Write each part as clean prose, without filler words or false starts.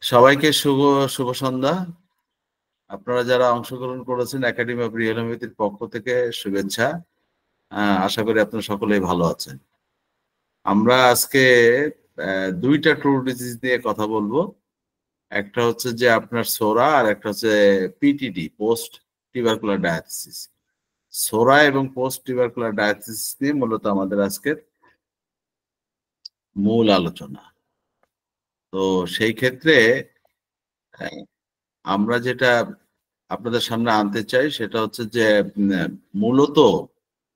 সবাইকে শুভ সন্ধ্যা। আপনারা যারা অংশগ্রহণ করেছেন একাডেমি অফ রিয়েল হোমিওপ্যাথির পক্ষ থেকে শুভেচ্ছা। আশা করি আপনারা সকলেই ভালো আছেন। আমরা আজকে দুইটা ট্রু ডিজিজ নিয়ে কথা বলবো। একটা হচ্ছে যে আপনার সোরা, আর একটা হচ্ছে পিটিডি, পোস্ট টিউবারকুলার ডায়াথিসিস। সোরা এবং পোস্ট টিউবারকুলার ডায়াথিসিস নিয়ে মূলত আমাদের আজকের মূল আলোচনা। তো সেই ক্ষেত্রে আমরা যেটা আপনাদের সামনে আনতে চাই সেটা হচ্ছে যে মূলত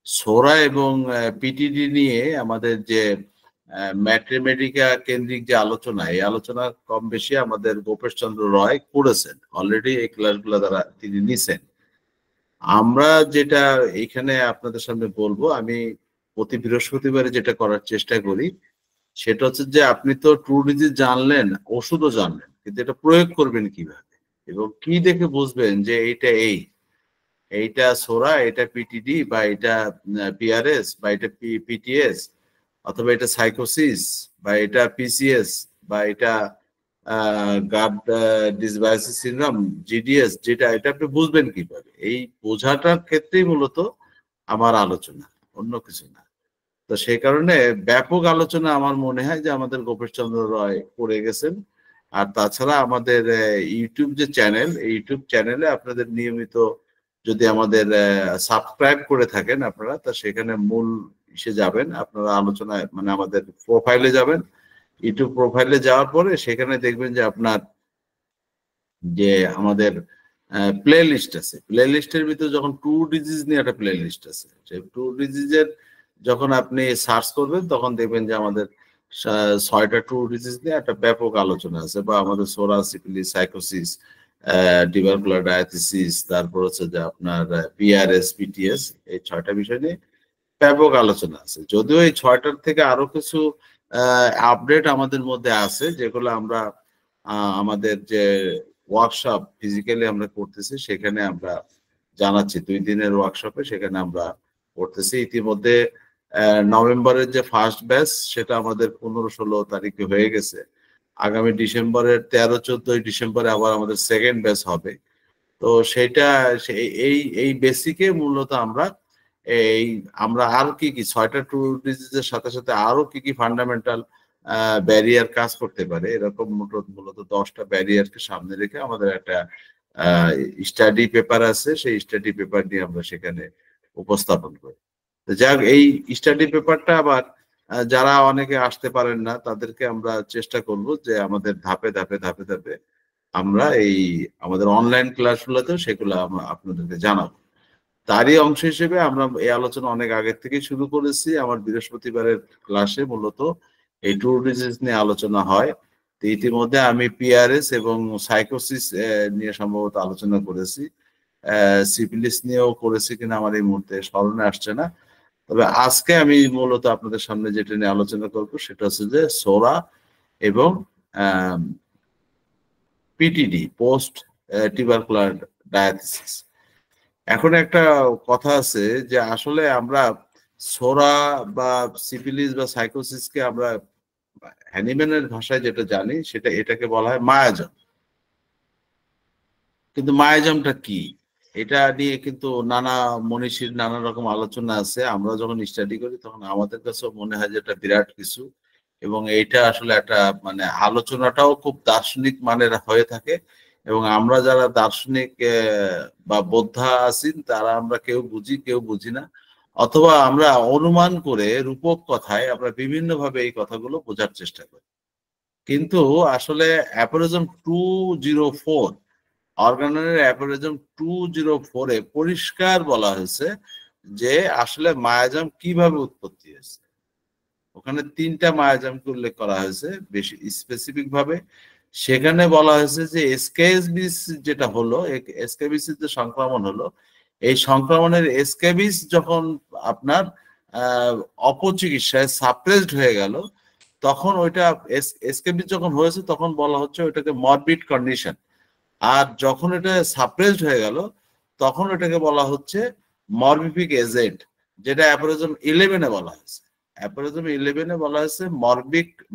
সোরা এবং পিটিডি নিয়ে আমাদের যে ম্যাথমেটিকা কেন্দ্রিক যে আলোচনা, এই আলোচনা কম বেশি আমাদের গোপেশ চন্দ্র রয় করেছেন অলরেডি, এই ক্লাসগুলো দ্বারা তিনি নিছেন। আমরা যেটা এখানে আপনাদের সামনে বলবো, আমি প্রতি বৃহস্পতিবারে যেটা করার চেষ্টা করি সেটা হচ্ছে যে আপনি তো ট্রু ডিজিজ জানলেন, ওষুধও জানলেন, কিন্তু এটা প্রয়োগ করবেন কিভাবে এবং কি দেখে বুঝবেন যে এইটা সোরা, এটা পিটিডি, বা এটা পিআরএস, বা এটা পিটিএস, অথবা এটা সাইকোসিস, বা এটা পিসিএস, বা এটা গার্ড ডিসবায়োসিস সিনড্রোম, জিডিএস, যেটা এটা আপনি বুঝবেন কিভাবে? এই বোঝাটার ক্ষেত্রেই মূলত আমার আলোচনা, অন্য কিছু না। তো সেই কারণে ব্যাপক আলোচনা আমার মনে হয় যে আমাদের গোপেশ চন্দ্র রয় করে গেছেন। আর তাছাড়া আমাদের ইউটিউব যে চ্যানেল, এই ইউটিউব চ্যানেলে আপনাদের নিয়মিত যদি আমাদের সাবস্ক্রাইব করে থাকেন আপনারা, তা সেখানে মূল ইসে যাবেন, আপনারা আলোচনায় মানে আমাদের প্রোফাইলে যাবেন। ইউটিউব প্রোফাইলে যাওয়ার পরে সেখানে দেখবেন যে আপনার যে আমাদের প্লে লিস্ট আছে, প্লে লিস্টের ভিতরে যখন টু ডিজিজ নিয়ে একটা প্লে লিস্ট আছে, সেই টু ডিজিজের যখন আপনি সার্চ করবেন তখন দেখবেন যে আমাদের 6টা টু ডিজিজ নিয়ে একটা ব্যাপক আলোচনা আছে, বা আমাদের সোরা, সিফিলিস, সাইকোসিস, টিউবারকুলার ডায়াথিসিস, তারপর হচ্ছে যে আপনার পিআরএস, পিটিএস, এই 6টা বিষয় নিয়ে ব্যাপক আলোচনা আছে। যদিও এই 6টার থেকে আরো কিছু আপডেট আমাদের মধ্যে আছে, যেগুলো আমরা আমাদের যে ওয়ার্কশপ ফিজিক্যালি আমরা করতেছি সেখানে আমরা জানাচ্ছি। 2 দিনের ওয়ার্কশপে সেখানে আমরা করতেছি। ইতিমধ্যে নভেম্বরের যে ফার্স্ট ব্যাচ সেটা আমাদের 15-16 তারিখে হয়ে গেছে। আগামী ডিসেম্বরের 13-14 ডিসেম্বরে আবার আমাদের সেকেন্ড ব্যাচ হবে। তো সেটা এই বেসিকে মূলত আমরা আর কি 6টা টু ডিজিজের সাথে সাথে আরো কি ফান্ডামেন্টাল ব্যারিয়ার কাজ করতে পারে, এরকম মূলত 10টা ব্যারিয়ারকে সামনে রেখে আমাদের একটা স্টাডি পেপার আছে। সেই স্টাডি পেপার নিয়ে আমরা সেখানে উপস্থাপন করি। যাক, এই স্টাডি পেপারটা আবার যারা অনেকে আসতে পারেন না তাদেরকে আমরা চেষ্টা করব যে আমাদের ধাপে ধাপে ধাপে ধাপে আমরা আমাদের অনলাইন ক্লাসগুলোতেও সেগুলো আমরা আপনাদেরকে জানাবো। তারই অংশ হিসেবে আমরা এই আলোচনা অনেক আগের থেকে শুরু করেছি। আমার বৃহস্পতিবারের ক্লাসে মূলত এই টু ডিজিজ নিয়ে আলোচনা হয়। তো ইতিমধ্যে আমি পিআরএস এবং সাইকোসিস নিয়ে সম্ভবত আলোচনা করেছি, সিফিলিস নিয়েও করেছি কিনা আমার এই মুহূর্তে স্মরণে আসছে না। তবে আজকে আমি মূলত আপনাদের সামনে যেটা নিয়ে আলোচনা করব সেটা হচ্ছে যে সোরা এবং পিটিডি, পোস্ট টিউবারকুলার ডায়াথিসিস। এখন একটা কথা আছে যে আসলে আমরা সোরা বা সিফিলিস বা সাইকোসিসকে আমরা হ্যানিম্যানের ভাষায় যেটা জানি সেটা এটাকে বলা হয় মায়াজাম। কিন্তু মায়াজামটা কি, এটা নিয়ে কিন্তু নানা মনীষীর নানা রকম আলোচনা আছে। আমরা যখন স্টাডি করি তখন আমাদের কাছেও মনে হয় যে এটা বিরাট কিছু, এবং এইটা আসলে একটা মানে আলোচনাটাও খুব দার্শনিক মানের হয়ে থাকে। এবং আমরা যারা দার্শনিক বা বোদ্ধা আছি তারা আমরা কেউ বুঝি কেউ বুঝি না, অথবা আমরা অনুমান করে রূপক কথায় আমরা বিভিন্ন ভাবে এই কথাগুলো বোঝার চেষ্টা করি। কিন্তু আসলে অ্যাপোরিজম 204, অর্গাননের অ্যাপোরিজম 204-এ পরিষ্কার বলা হয়েছে যে আসলে মায়াজাম কিভাবে উৎপত্তি হয়েছে। ওখানে 3টা মায়াজামকে উল্লেখ করা হয়েছে বেশি স্পেসিফিক ভাবে। সেখানে বলা হয়েছে যে এসকেবিস যেটা হলো, এসকেবিসের যে সংক্রমণ হলো, এই সংক্রমণের এসকেবিস যখন আপনার অপচিকিৎসায় সাপ্রেসড হয়ে গেল, তখন ওইটা এসকেবিস যখন হয়েছে তখন বলা হচ্ছে ওইটাকে মরবিড কন্ডিশন। আর যখন এটা সাপ্রেসড হয়ে গেল তখন ওইটাকে বলা হচ্ছে মরবিফিক এজেন্ট, যেটা অ্যাপোরিজম 11-এ বলা হয়েছে। অ্যাপোরিজম 11-এ বলা হয়েছে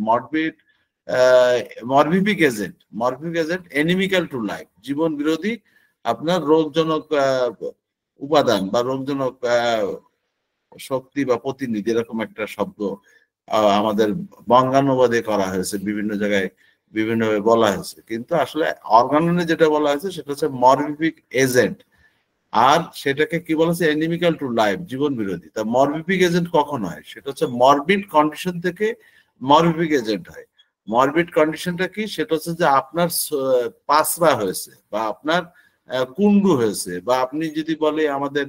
মরবিড মরফিক এজেন্ট এনিমিক্যাল টু লাইফ, জীবন বিরোধী, আপনার রোগজনক উপাদান বা রোগজনক শক্তি বা প্রতিনিধি, এরকম একটা শব্দ আমাদের বঙ্গানুবাদে করা হয়েছে, বিভিন্ন জায়গায় বিভিন্নভাবে বলা হয়েছে, কিন্তু আসলে অর্গাননে যেটা বলা হয়েছে সেটা হচ্ছে মরফিক এজেন্ট, আর সেটাকে কি বলা হচ্ছে এনিমিক্যাল টু লাইফ, জীবন বিরোধী। তা মরফিক এজেন্ট কখন হয়? সেটা হচ্ছে মরবিড কন্ডিশন থেকে মরফিক এজেন্ট হয়। মরবিড কন্ডিশনটা কি? সেটা হচ্ছে যে আপনার পাসরা হয়েছে বা আপনার কুন্ডু হয়েছে, বা আপনি যদি বলে আমাদের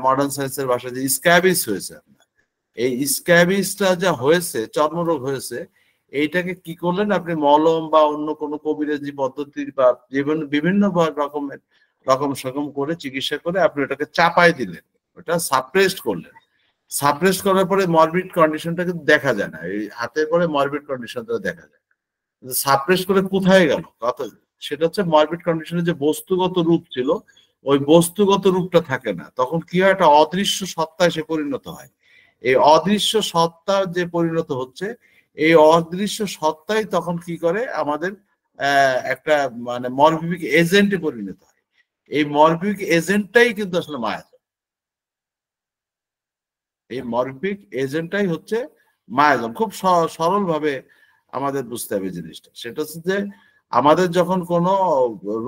মডার্ন সায়েন্সের ভাষায় যে স্ক্যাবিস হয়েছে আপনার, এই স্ক্যাবিসটা যা হয়েছে, চর্মরোগ হয়েছে, এইটাকে কি করলেন আপনি মলম বা অন্য কোনো কবিরাজি পদ্ধতির বা বিভিন্ন রকমের রকম সকম করে চিকিৎসা করে আপনি ওটাকে চাপাই দিলেন, ওটা সাপ্রেসড করলেন। সাপ্রেস করার পরে মরবিড কন্ডিশনটা কিন্তু দেখা যায় না, এই হাতের পরে মরবিড কন্ডিশনটা দেখা যায়। সাপ্রেস করে কোথায় গেল কথা, সেটা হচ্ছে মরবিড কন্ডিশনের যে বস্তুগত রূপ ছিল, ওই বস্তুগত রূপটা থাকে না, তখন কি হয়, একটা অদৃশ্য সত্তায় সে পরিণত হয়। এই অদৃশ্য সত্তা যে পরিণত হচ্ছে, এই অদৃশ্য সত্তাই তখন কি করে আমাদের একটা মানে মরফিক এজেন্টে পরিণত হয়। এই মরফিক এজেন্টটাই কিন্তু আসলে মায়াজাল। এই মরফিক এজেন্টটাই হচ্ছে মায়াজাল। খুব সরল ভাবে আমাদের বুঝতে হবে জিনিসটা। সেটা হচ্ছে যে আমাদের যখন কোনো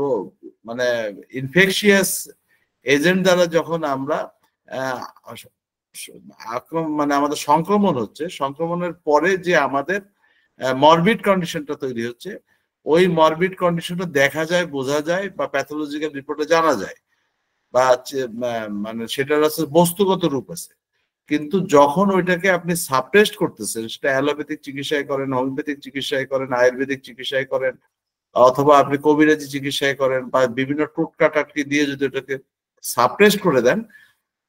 রোগ মানে ইনফেকশিয়াস এজেন্ট দ্বারা যখন আমরা মানে আমাদের সংক্রমণ হচ্ছে, সংক্রমণের পরে যে আমাদের মরবিড কন্ডিশনটা তৈরি হচ্ছে, ওই মরবিড কন্ডিশনটা দেখা যায়, বোঝা যায়, বা প্যাথোলজিক্যাল রিপোর্টে জানা যায়, বা মানে সেটার আছে বস্তুগত রূপ আছে। কিন্তু যখন ওইটাকে আপনি সাপ্রেস্ট করতেছেন, সেটা অ্যালোপ্যাথিক চিকিৎসায় করেন, হোমিওপ্যাথিক চিকিৎসায় করেন, আয়ুর্বেদিক চিকিৎসায় করেন, অথবা আপনি কবিরাজি চিকিৎসায় করেন, বা বিভিন্ন টোটকা টাটকি দিয়ে যদি ওটাকে সাপ্রেস্ট করে দেন,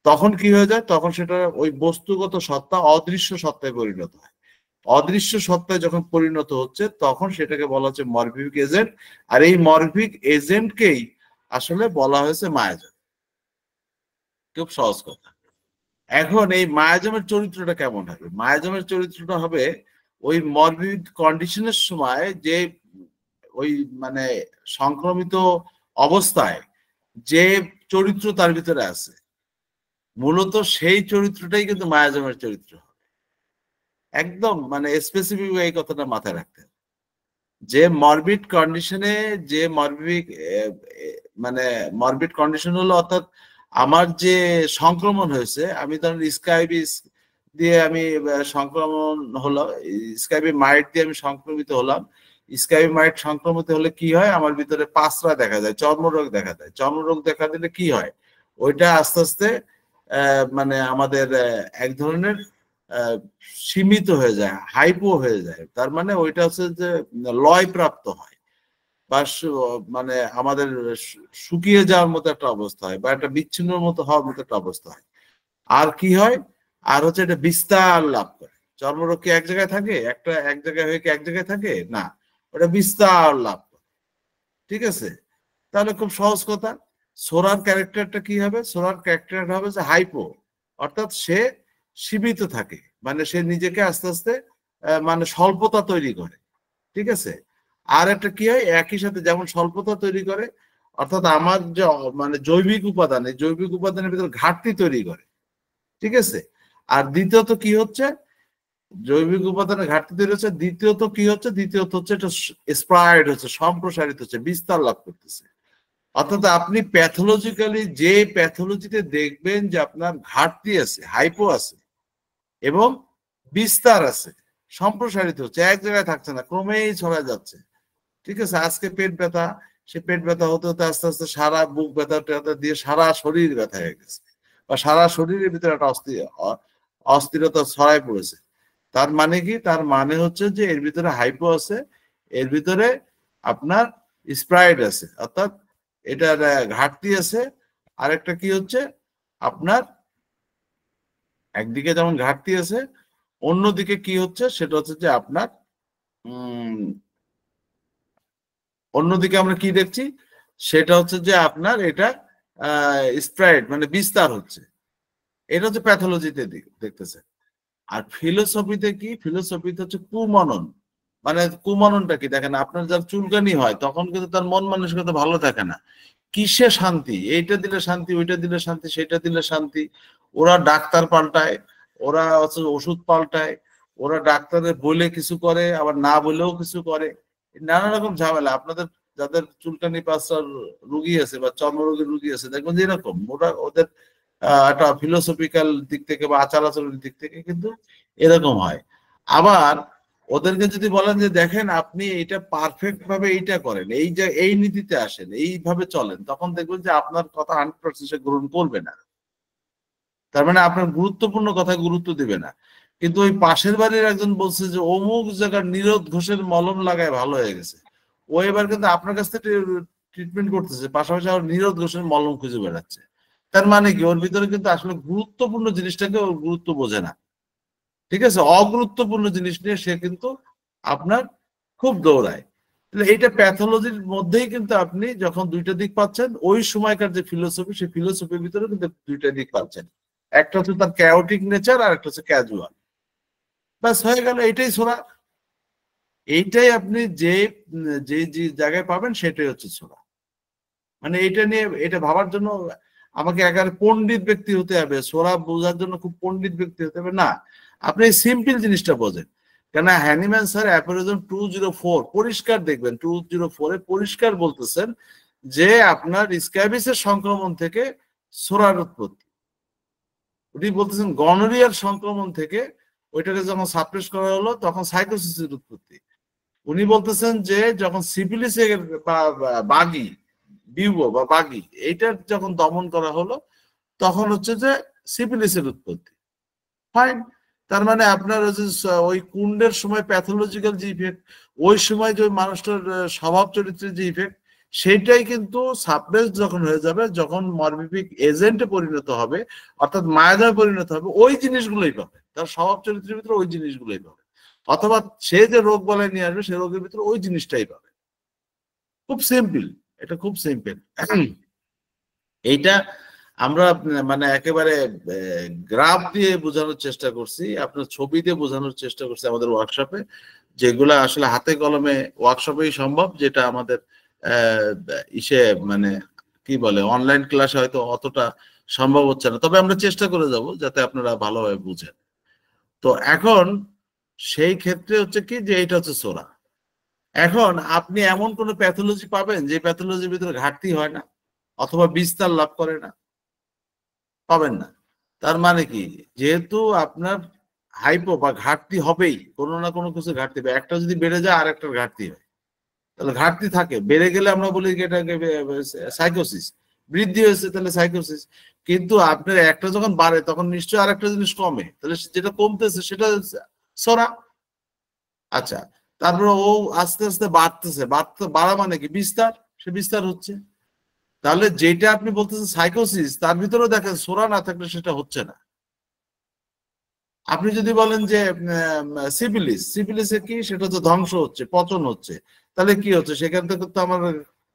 তখন কি হয়ে যায়, তখন সেটা ওই বস্তুগত সত্তা অদৃশ্য সত্তায় পরিণত হয়। অদৃশ্য সত্তায় যখন পরিণত হচ্ছে, তখন সেটাকে বলা হচ্ছে মরফিক এজেন্ট। আর এই মরফিক এজেন্টকেই আসলে বলা হয়েছে মায়াজাল। খুব সহজ কথা। এখন এই মায়াজামের চরিত্রটা কেমন হবে? মায়াজামের চরিত্রটা হবে ওই মরবিড কন্ডিশনের সময় যে ওই মানে সংক্রমিত অবস্থায় যে চরিত্র তার ভিতরে আছে, মূলত সেই চরিত্রটাই কিন্তু মায়াজামের চরিত্র। একদম মানে স্পেসিফিক এই কথাটা মাথায় রাখতে হবে যে মরবিড কন্ডিশনে যে মানে মরবিড কন্ডিশন হলো, অর্থাৎ আমার যে সংক্রমণ হয়েছে, আমি ধরেন স্কাইবিস দিয়ে আমি সংক্রমণ হলো, স্কাইবি মাইট দিয়ে আমি সংক্রমিত হলাম। স্কাইবি মাইট সংক্রমিত হলে কি হয়, আমার ভিতরে পাঁচরা দেখা যায়, চর্মরোগ দেখা যায়। চর্মরোগ দেখা দিলে কি হয়, ওইটা আস্তে আস্তে মানে আমাদের এক ধরনের সীমিত হয়ে যায়, হাইপো হয়ে যায়। তার মানে ওইটা হচ্ছে যে লয় প্রাপ্ত হয়, বা মানে আমাদের শুকিয়ে যাওয়ার মতো একটা অবস্থা হয়, বা একটা বিচ্ছিন্ন মতো হওয়ার মতো একটা অবস্থা হয়। আর কি হয়, আর হচ্ছে এটা বিস্তার লাভ করে। চর্মরোগ কি এক জায়গায় থাকে, এক জায়গায় হয়ে কি এক জায়গায় থাকে না, ওটা বিস্তার লাভ করে। ঠিক আছে? তাহলে খুব সহজ কথা, সোরার ক্যারেক্টারটা কি হবে? সোরার ক্যারেক্টারটা হবে যে হাইপো, অর্থাৎ সে সীমিত থাকে, মানে সে নিজেকে আস্তে আস্তে মানে স্বল্পতা তৈরি করে। ঠিক আছে? আর একটা কি হয়, একই সাথে যেমন স্বল্পতা তৈরি করে, অর্থাৎ আমার যে মানে জৈবিক উপাদান, এই জৈবিক উপাদানের ভিতরে ঘাটতি তৈরি করে। ঠিক আছে? আর দ্বিতীয়ত কি হচ্ছে, জৈবিক উপাদানের ঘাটতি তৈরি হচ্ছে। দ্বিতীয়ত হচ্ছে এটা স্প্রাইড হচ্ছে, সম্প্রসারিত হচ্ছে, বিস্তার লাভ করতেছে। অর্থাৎ আপনি প্যাথোলজিক্যালি যে প্যাথোলজিতে দেখবেন যে আপনার ঘাটতি আছে, হাইপো আছে এবং বিস্তার আছে, সম্প্রসারিত হচ্ছে, এক জায়গায় থাকছে না, ক্রমেই ছড়ায় যাচ্ছে। ঠিক আছে? আজকে পেট ব্যথা, সে পেট ব্যথা হতে হতে আস্তে আস্তে সারা বুক ব্যথা ট্যাথা দিয়ে সারা শরীর ব্যথা হয়ে গেছে, বা সারা শরীরের ভিতরে একটা অস্থিরতা ছড়ায় পড়েছে। তার মানে কি? তার মানে হচ্ছে যে এর ভিতরে হাইপো আছে, এর ভিতরে আপনার স্প্রাইড আছে, অর্থাৎ এটার ঘাটতি আছে। আরেকটা কি হচ্ছে, আপনার একদিকে যেমন ঘাটতি আছে, অন্যদিকে কি হচ্ছে, সেটা হচ্ছে যে আপনার অন্যদিকে আমরা কি দেখছি, সেটা হচ্ছে যে আপনার এটা স্প্রেড মানে বিস্তার হচ্ছে। এটা হচ্ছে প্যাথোলজিতে দেখতেছে। আর ফিলোসফিতে কি? ফিলোসফিতে হচ্ছে কুমনন, মানে কুমাননটা কি দেখেন, আপনার যার চুলকানি হয় তখন কিন্তু তার মন মানসিকতা ভালো থাকে না। কিসে শান্তি? এইটা দিলে শান্তি, ওইটা দিলে শান্তি, সেটা দিলে শান্তি। ওরা ডাক্তার পাল্টায়, ওরা ওষুধ পাল্টায়, ওরা ডাক্তারের বলে কিছু করে, আবার না বলেও কিছু করে, নানা রকম ঝামেলা। আপনাদের যাদের চুলকানি পাঁচটার রুগী আছে বা চর্মরোগের রুগী আছে, দেখবেন যে এরকম ওরা ওদের একটা ফিলোসফিক্যাল দিক থেকে বা আচার আচরণের দিক থেকে কিন্তু এরকম হয়। আবার ওদেরকে যদি বলেন যে দেখেন আপনি এটা পারফেক্ট ভাবে এইটা করেন, এই যে এই নীতিতে আসেন, এইভাবে চলেন, তখন দেখবেন যে আপনার কথা 100% সে গ্রহণ করবে না। তার মানে আপনার গুরুত্বপূর্ণ কথা গুরুত্ব দিবে না। কিন্তু ওই পাশের বাড়ির একজন বলছে যে অমুক জায়গার নিরোধ ঘোষের মলম লাগায় ভালো হয়ে গেছে, ও এবার কিন্তু আপনার কাছ থেকে ট্রিটমেন্ট করতেছে, পাশাপাশি আবার নিরোধ ঘোষের মলম খুঁজে বেড়াচ্ছে। তার মানে কি, ওর ভিতরে কিন্তু আসলে গুরুত্বপূর্ণ জিনিসটাকে ওর গুরুত্ব বোঝে না। ঠিক আছে, অগুরুত্বপূর্ণ জিনিস নিয়ে সে কিন্তু আপনার খুব দৌড়ায়। এইটা প্যাথোলজির মধ্যেই কিন্তু আপনি যখন দুইটা দিক পাচ্ছেন, ওই সময়কার যে ফিলোসফি, সেই ফিলোসফির ভিতরে কিন্তু দুইটা দিক পাচ্ছেন। একটা হচ্ছে তার ক্যাওটিক নেচার, আর একটা হচ্ছে ক্যাজুয়াল। ব্যাস হয়ে গেল, এইটাই ছোড়া। এইটাই আপনি যে যে যে জায়গায় পাবেন সেটাই হচ্ছে ছোড়া। মানে এটা নিয়ে এটা ভাবার জন্য আমাকে একেবারে পণ্ডিত ব্যক্তি হতে হবে, সোরা বোঝার জন্য খুব পণ্ডিত ব্যক্তি হতে হবে না। আপনি সিম্পল জিনিসটা বোঝেন। কেন হ্যানিম্যান স্যার অ্যাপোরিজম 204 পরিষ্কার দেখবেন, 204-এ পরিষ্কার বলতেছেন যে আপনার স্ক্যাবিসের সংক্রমণ থেকে সোরার উৎপত্তি। উনি বলতেছেন গনোরিয়ার সংক্রমণ থেকে ওইটাকে যখন সাপ্রেস করা হলো তখন সাইকোসিসের উৎপত্তি। উনি বলতেছেন যে যখন সিফিলিসের বা বাগি বিউবো বা বাগি এইটার যখন দমন করা হলো তখন হচ্ছে যে সিফিলিসের উৎপত্তি। ফাইন। তার মানে আপনার ওই কুন্ডের সময় প্যাথোলজিক্যাল যে ইফেক্ট, ওই সময় যে মানুষটার স্বভাব চরিত্রের যে ইফেক্ট, সেইটাই কিন্তু সাপ্রেস যখন হয়ে যাবে, যখন মরবিফিক এজেন্টে পরিণত হবে, অর্থাৎ মায়াজায় পরিণত হবে, ওই জিনিসগুলোই পাবে, তার স্বভাব চরিত্রের ভিতরে ওই জিনিসগুলোই পাবে। অথবা সে যে রোগ বলে নিয়ে আসবে, সে রোগের ভিতরে ওই জিনিসটাই পাবে। খুব সিম্পল, এটা খুব সিম্পল। এইটা আমরা মানে একেবারে গ্রাফ দিয়ে বোঝানোর চেষ্টা করছি, আপনার ছবি দিয়ে বোঝানোর চেষ্টা করছি আমাদের ওয়ার্কশপে, যেগুলা আসলে হাতে কলমে ওয়ার্কশপেই সম্ভব, যেটা আমাদের ইসে মানে কি বলে অনলাইন ক্লাসে হয়তো অতটা সম্ভব হচ্ছে না। তবে আমরা চেষ্টা করে যাব যাতে আপনারা ভালোভাবে বুঝেন। তো এখন সেই ক্ষেত্রে হচ্ছে কি যে এটা হচ্ছে সোরা। এখন আপনি এমন কোন প্যাথোলজি পাবেন যে প্যাথোলজির ভিতরে ঘাটতি হয় না অথবা বিস্তার লাভ করে না? পাবেন না। তার মানে কি, যেহেতু আপনার হাইপো বা ঘাটতি হবেই, কোনো না কোনো কিছু ঘাটতি হবে, একটা যদি বেড়ে যায় আর একটার ঘাটতি হয়, তাহলে ঘাটতি থাকে। বেড়ে গেলে আমরা বলি এটাকে সাইকোসিস, বৃদ্ধি হয়েছে তাহলে সাইকোসিস। কিন্তু আপনার একটা যখন বাড়ে তখন নিশ্চয়ই আর একটা জিনিস কমে, তাহলে যেটা কমতেছে সেটা সরা। আচ্ছা, তারপরে ও আস্তে আস্তে বাড়তেছে, বাড়া মানে কি বিস্তার, সে বিস্তার হচ্ছে। তাহলে যেটা আপনি বলতেছেন সাইকোসিস, তার ভিতরেও দেখেন সোরা না থাকলে সেটা হচ্ছে না। আপনি যদি বলেন যে সিফিলিস, সিফিলিসে কি, সেটা হচ্ছে ধ্বংস হচ্ছে, পচন হচ্ছে, তাহলে কি হচ্ছে, সেখান থেকে তো আমার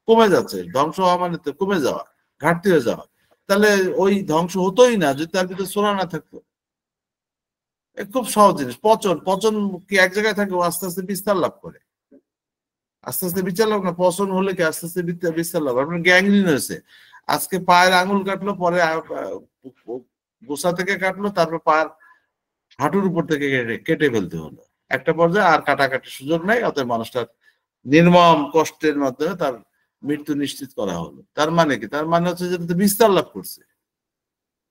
কমে যাচ্ছে। ধ্বংস হওয়া মানে তো কমে যাওয়া, ঘাটতি হয়ে যাওয়া। তাহলে ওই ধ্বংস হতোই না যদি তার ভিতরে সোরা না থাকতো। খুব সহজ জিনিস। পচন, পচন কি এক জায়গায় থাকে? ও আস্তে আস্তে বিস্তার লাভ করে, আস্তে আস্তে বিচার লাভ না। পচন হলে কি আস্তে আস্তে বিস্তার লাভ। আপনার গ্যাংগ্রিন হয়েছে, আজকে পায়ের আঙুল কাটলো, পরে গোসা থেকে কাটলো, তারপর পায়ের হাঁটুর উপর থেকে কেটে ফেলতে হলো। একটা পর্যায়ে আর কাটাকাটির সুযোগ নাই, অতএব মানুষটার নির্মম কষ্টের মাধ্যমে তার মৃত্যু নিশ্চিত করা হলো। তার মানে কি, তার মানে হচ্ছে যে বিস্তার লাভ করছে।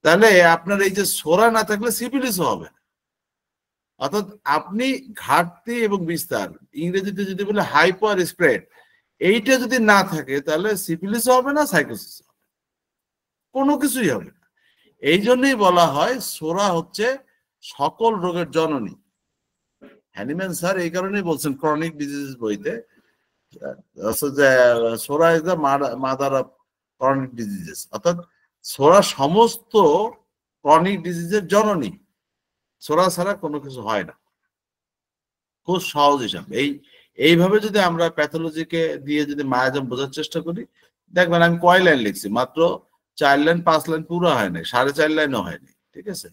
তাহলে আপনার এই যে সোরা না থাকলে সিফিলিসও হবে না। অর্থাৎ আপনি ঘাটতি এবং বিস্তার, ইংরেজিতে যদি বলে হাইপো আর স্প্রেড, এইটা যদি না থাকে তাহলে সিফিলিসও হবে না, সাইকোসিস হবে, কোনো কিছুই হবে না। এই জন্যই বলা হয় সোরা হচ্ছে সকল রোগের জননী। হ্যানিম্যান স্যার এই কারণেই বলছেন ক্রনিক ডিজিজ বইতে, সোরা is the mother of chronic diseases, অর্থাৎ সোরা সমস্ত ক্রনিক ডিজিজের জননী। সোরা ছাড়া কোনো কিছু হয় না। খুব সহজ হিসাব। এইভাবে যদি আমরা প্যাথোলজিকে দিয়ে যদি মায়াজাম বোঝার চেষ্টা করি, দেখবেন আমি কয় লাইন লিখছি, মাত্র 4 লাইন 5 লাইন পুরো হয় নাই, 4.5 লাইনও হয়নি। ঠিক আছে,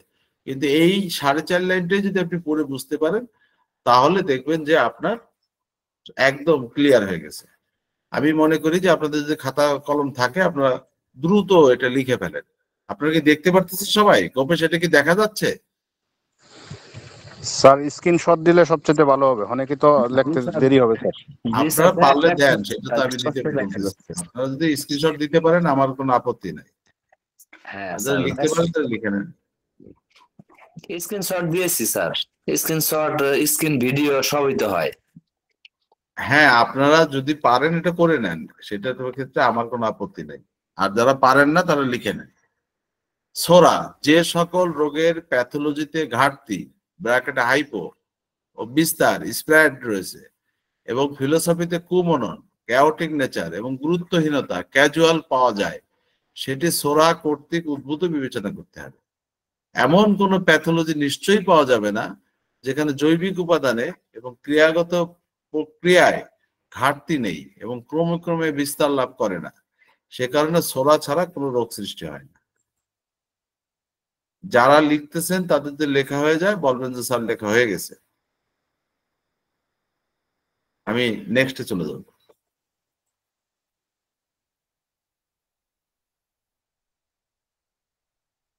কিন্তু এই 4.5 লাইনটাই যদি আপনি পড়ে বুঝতে পারেন, তাহলে দেখবেন যে আপনার একদম ক্লিয়ার হয়ে গেছে। আমি মনে করি যে আপনাদের যদি খাতা কলম থাকে আপনারা দ্রুত এটা লিখে ফেলেন। আপনারা কি দেখতে পারতেছেন সবাই? গোপে সেটা কি দেখা যাচ্ছে? স্যার স্ক্রিনশট দিলে সবচেয়ে ভালো হবে, অনেকে তো লিখতে দেরি হবে স্যার। আপনারা পারলে দেন, সেটা তো আমি দিতে বলতেছি। আপনারা যদি স্ক্রিনশট দিতে পারেন আমার কোনো আপত্তি নাই। হ্যাঁ যারা লিখতে পারেন তারা লিখে নেন। স্ক্রিনশট দিয়েছি স্যার, স্ক্রিনশট স্ক্রিন ভিডিও সবই তো হয়। হ্যাঁ, আপনারা যদি পারেন এটা করে নেন, সেটার ক্ষেত্রে আমার কোনো আপত্তি নেই। আর যারা পারেন না তারা লিখে নেন। সোরা যে সকল রোগের প্যাথোলজিতে ঘাটতি ব্র্যাকেট হাইপো ও বিস্তার স্প্রেড রয়েছে এবং ফিলোসফিতে কুমনন ক্যাওটিক নেচার এবং গুরুত্বহীনতা ক্যাজুয়াল পাওয়া যায়, সেটি সোরা কর্তৃক উদ্ভূত বিবেচনা করতে হবে। এমন কোনো প্যাথোলজি নিশ্চয়ই পাওয়া যাবে না যেখানে জৈবিক উপাদানে এবং ক্রিয়াগত প্রক্রিয়ায় ঘাটতি নেই এবং ক্রমে ক্রমে বিস্তার লাভ করে না। সে কারণে সোরা ছাড়া কোনো রোগ সৃষ্টি হয় না। যারা লিখতেছেন তাদের যে লেখা হয়ে যায় বলবেন যে স্যার লেখা হয়ে গেছে। আমি নেক্সটে চলে যাব।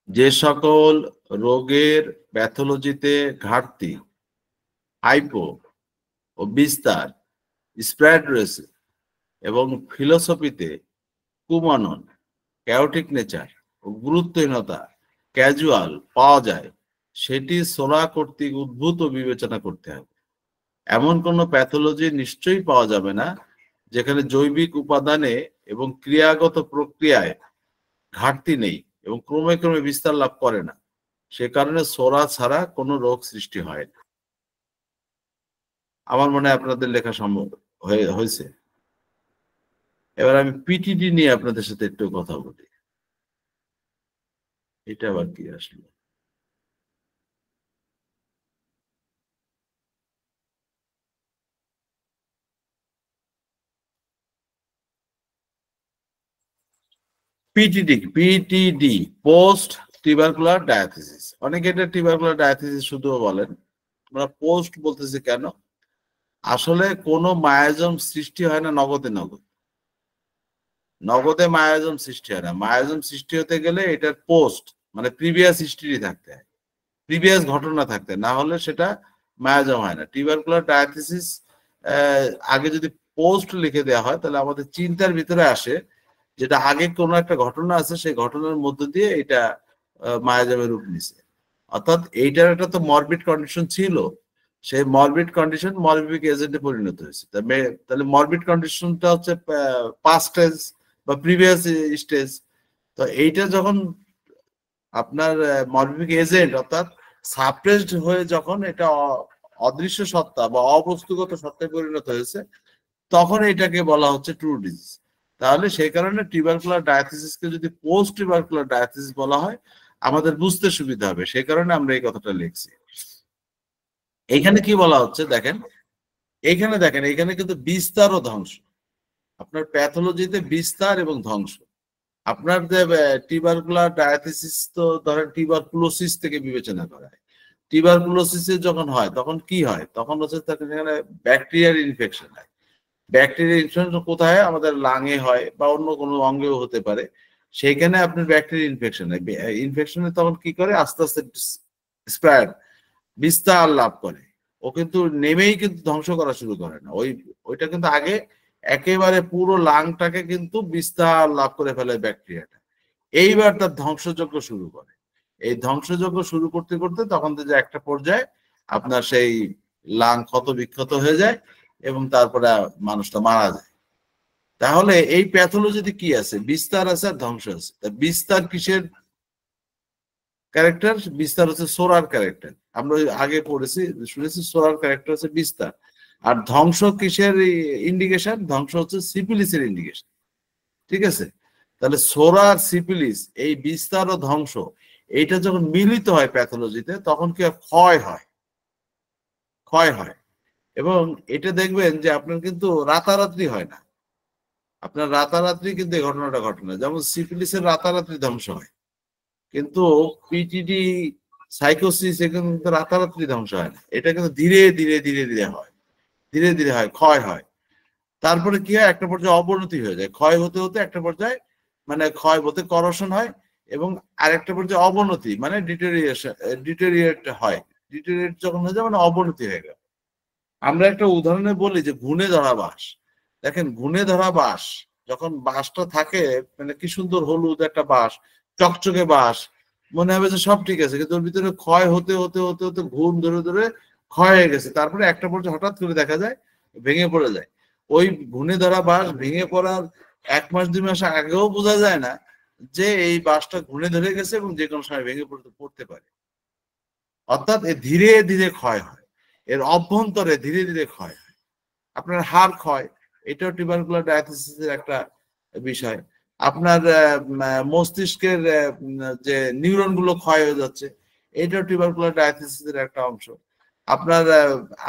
যে সকল রোগের প্যাথোলজিতে ঘাটতি হাইপো ও বিস্তার স্প্রেড রয়েছে এবং ফিলোসফিতে কুমনন ক্যাওটিক নেচার ও গুরুত্বহীনতা ক্যাজুয়াল পাওয়া যায়, সেটি সোরা কর্তৃক উদ্ভূত বিবেচনা করতে হবে। এমন কোনো প্যাথোলজি নিশ্চয়ই পাওয়া যাবে না যেখানে জৈবিক উপাদানে এবং ক্রিয়াগত প্রক্রিয়ায় ঘাটতি নেই এবং ক্রমে ক্রমে বিস্তার লাভ করে না। সে কারণে সোরা ছাড়া কোনো রোগ সৃষ্টি হয় না। আমার মনে হয় আপনাদের লেখা সম্ভব হয়েছে। এবার আমি পিটিডি নিয়ে আপনাদের সাথে একটু কথা বলি। এটা আবার কি আসলে? PTD post tubercular diathesis. অনেকে এটা টিউবারকুলার ডায়াথিসিস শুধু বলেন, আমরা পোস্ট বলতেছি কেন? আসলে কোনো মায়াজম সৃষ্টি হয় না নগদে নগদে মায়াজম সৃষ্টি হয় না। মায়াজম সৃষ্টি হতে গেলে এটার পোস্ট মানে প্রিভিয়াস হিস্ট্রি থাকতে হয়, প্রিভিয়াস ঘটনা থাকতে, না হলে সেটা মায়াজম হয় না। টিউবারকুলার ডায়াথিসিস আগে যদি পোস্ট লিখে দেওয়া হয় তাহলে আমাদের চিন্তার ভিতরে আসে যেটা আগে কোনো একটা ঘটনা আছে, সেই ঘটনার মধ্য দিয়ে এটা মায়াজামের রূপ নিছে। অর্থাৎ এইটার একটা তো মরবিড কন্ডিশন ছিল, সেই মরবিড কন্ডিশন মরবিক এজেন্টে পরিণত হয়েছে। তাহলে মরবিড কন্ডিশনটা হচ্ছে পাস্ট স্টেজ বা প্রিভিয়াস স্টেজ। তো এইটা যখন আপনার মরবিক এজেন্ট অর্থাৎ সাপ্রেসড হয়ে যখন এটা অদৃশ্য সত্তা বা অবস্তুগত সত্তায় পরিণত হয়েছে, তখন এটাকে বলা হচ্ছে ট্রু ডিজিজ। তাহলে সেই কারণে টিউবারকুলার ডায়াথিসিসকে যদি পোস্ট টিউবারকুলার ডায়াথিসিস বলা হয় আমাদের বুঝতে সুবিধা হবে, সেই কারণে আমরা এই কথাটা লিখছি। এইখানে কি বলা হচ্ছে দেখেন, এখানে কিন্তু বিস্তার ও ধ্বংস। আপনার প্যাথোলজিতে বিস্তার এবং ধ্বংস। আপনার যে টিউবারকুলার ডায়াথিসিস তো ধরেন টিউবারকুলোসিস থেকে বিবেচনা করা হয়। টিউবারকুলোসিস যখন হয় তখন কি হয়? তখন হচ্ছে সেখানে ব্যাকটেরিয়ার ইনফেকশন হয়। ব্যাকটেরিয়া ইনফেকশন কোথায়? আমাদের লাঙে হয় বা অন্য কোনো অঙ্গেও হতে পারে। সেখানে আপনার ব্যাকটেরিয়া ইনফেকশন হয়। ইনফেকশনে তখন কি করে? আস্তে আস্তে স্প্রেড বিস্তার লাভ করে। ও কিন্তু নেমেই কিন্তু ধ্বংস করা শুরু করে না। ওইটা কিন্তু আগে একেবারে পুরো লাংটাকে কিন্তু বিস্তার লাভ করে ফেলে ব্যাকটেরিয়াটা। এইবার তার ধ্বংসযজ্ঞ শুরু করে। এই ধ্বংসযজ্ঞ শুরু করতে করতে তখন যে একটা পর্যায়ে আপনার সেই লাং ক্ষত বিক্ষত হয়ে যায় এবং তারপরে মানুষটা মারা যায়। তাহলে এই প্যাথোলজিতে কি আছে? বিস্তার আছে আর ধ্বংস আছে। বিস্তার কিসের ক্যারেক্টার? বিস্তার হচ্ছে সোরার ক্যারেক্টার। আমরা আগে পড়েছি শুনেছি সোরার ক্যারেক্টার হচ্ছে বিস্তার। আর ধ্বংস কিসের ইন্ডিকেশন? ধ্বংস হচ্ছে সিপিলিসের ইন্ডিকেশন। ঠিক আছে? তাহলে সোরা আর সিপিলিস এই বিস্তার ও ধ্বংস এইটা যখন মিলিত হয় প্যাথোলজিতে তখন কি ক্ষয় হয়। এবং এটা দেখবেন যে আপনার কিন্তু রাতারাত্রি হয় না। আপনার রাতারাত্রি কিন্তু এই ঘটনাটা ঘটে না। যেমন সিফিলিসের রাতারাত্রি ধ্বংস হয়, কিন্তু পিটিডি সাইকোসিস এখানে কিন্তু রাতারাত্রি ধ্বংস হয় না। এটা কিন্তু ধীরে ধীরে হয়। ধীরে ধীরে হয়, ক্ষয় হয়। তারপরে কি হয়, একটা পর্যায়ে অবনতি হয়ে যায়, ক্ষয় হতে হতে একটা পর্যায়ে মানে ক্ষয় বলতে করশন হয়, এবং আরেকটা পর্যায়ে অবনতি মানে ডিটেরিয়েট হয়। ডিটেরিয়েট যখন হয়ে যায় মানে অবনতি হয়ে গেল। আমরা একটা উদাহরণে বলি যে ঘুণে ধরা বাঁশ। দেখেন ঘুণে ধরা বাঁশ যখন বাঁশটা থাকে, মানে কি সুন্দর হলুদ একটা বাঁশ, চকচকে বাঁশ, মনে হবে যে সব ঠিক আছে, কিন্তু ওর ভিতরে ক্ষয় হতে হতে হতে হতে ঘুণ ধরে ধরে ক্ষয় হয়ে গেছে। তারপরে একটা পর্যায়ে হঠাৎ করে দেখা যায় ভেঙে পড়ে যায়। ওই ঘুণে ধরা বাঁশ ভেঙে পড়ার 1 মাস 2 মাস আগেও বোঝা যায় না যে এই বাঁশটা ঘুণে ধরে গেছে এবং যে কোনো সময় ভেঙে পড়তে পারে। অর্থাৎ ধীরে ধীরে ক্ষয় হয়, এর অভ্যন্তরে ধীরে ধীরে ক্ষয় হয়। আপনার হাড় ক্ষয়, এটাও টিউবারকুলার ডায়াথিসিসের একটা বিষয়। আপনার মস্তিষ্কের যে নিউরন গুলো ক্ষয় হয়ে যাচ্ছে, এটাও টিউবারকুলার ডায়াথিসিসের একটা অংশ। আপনার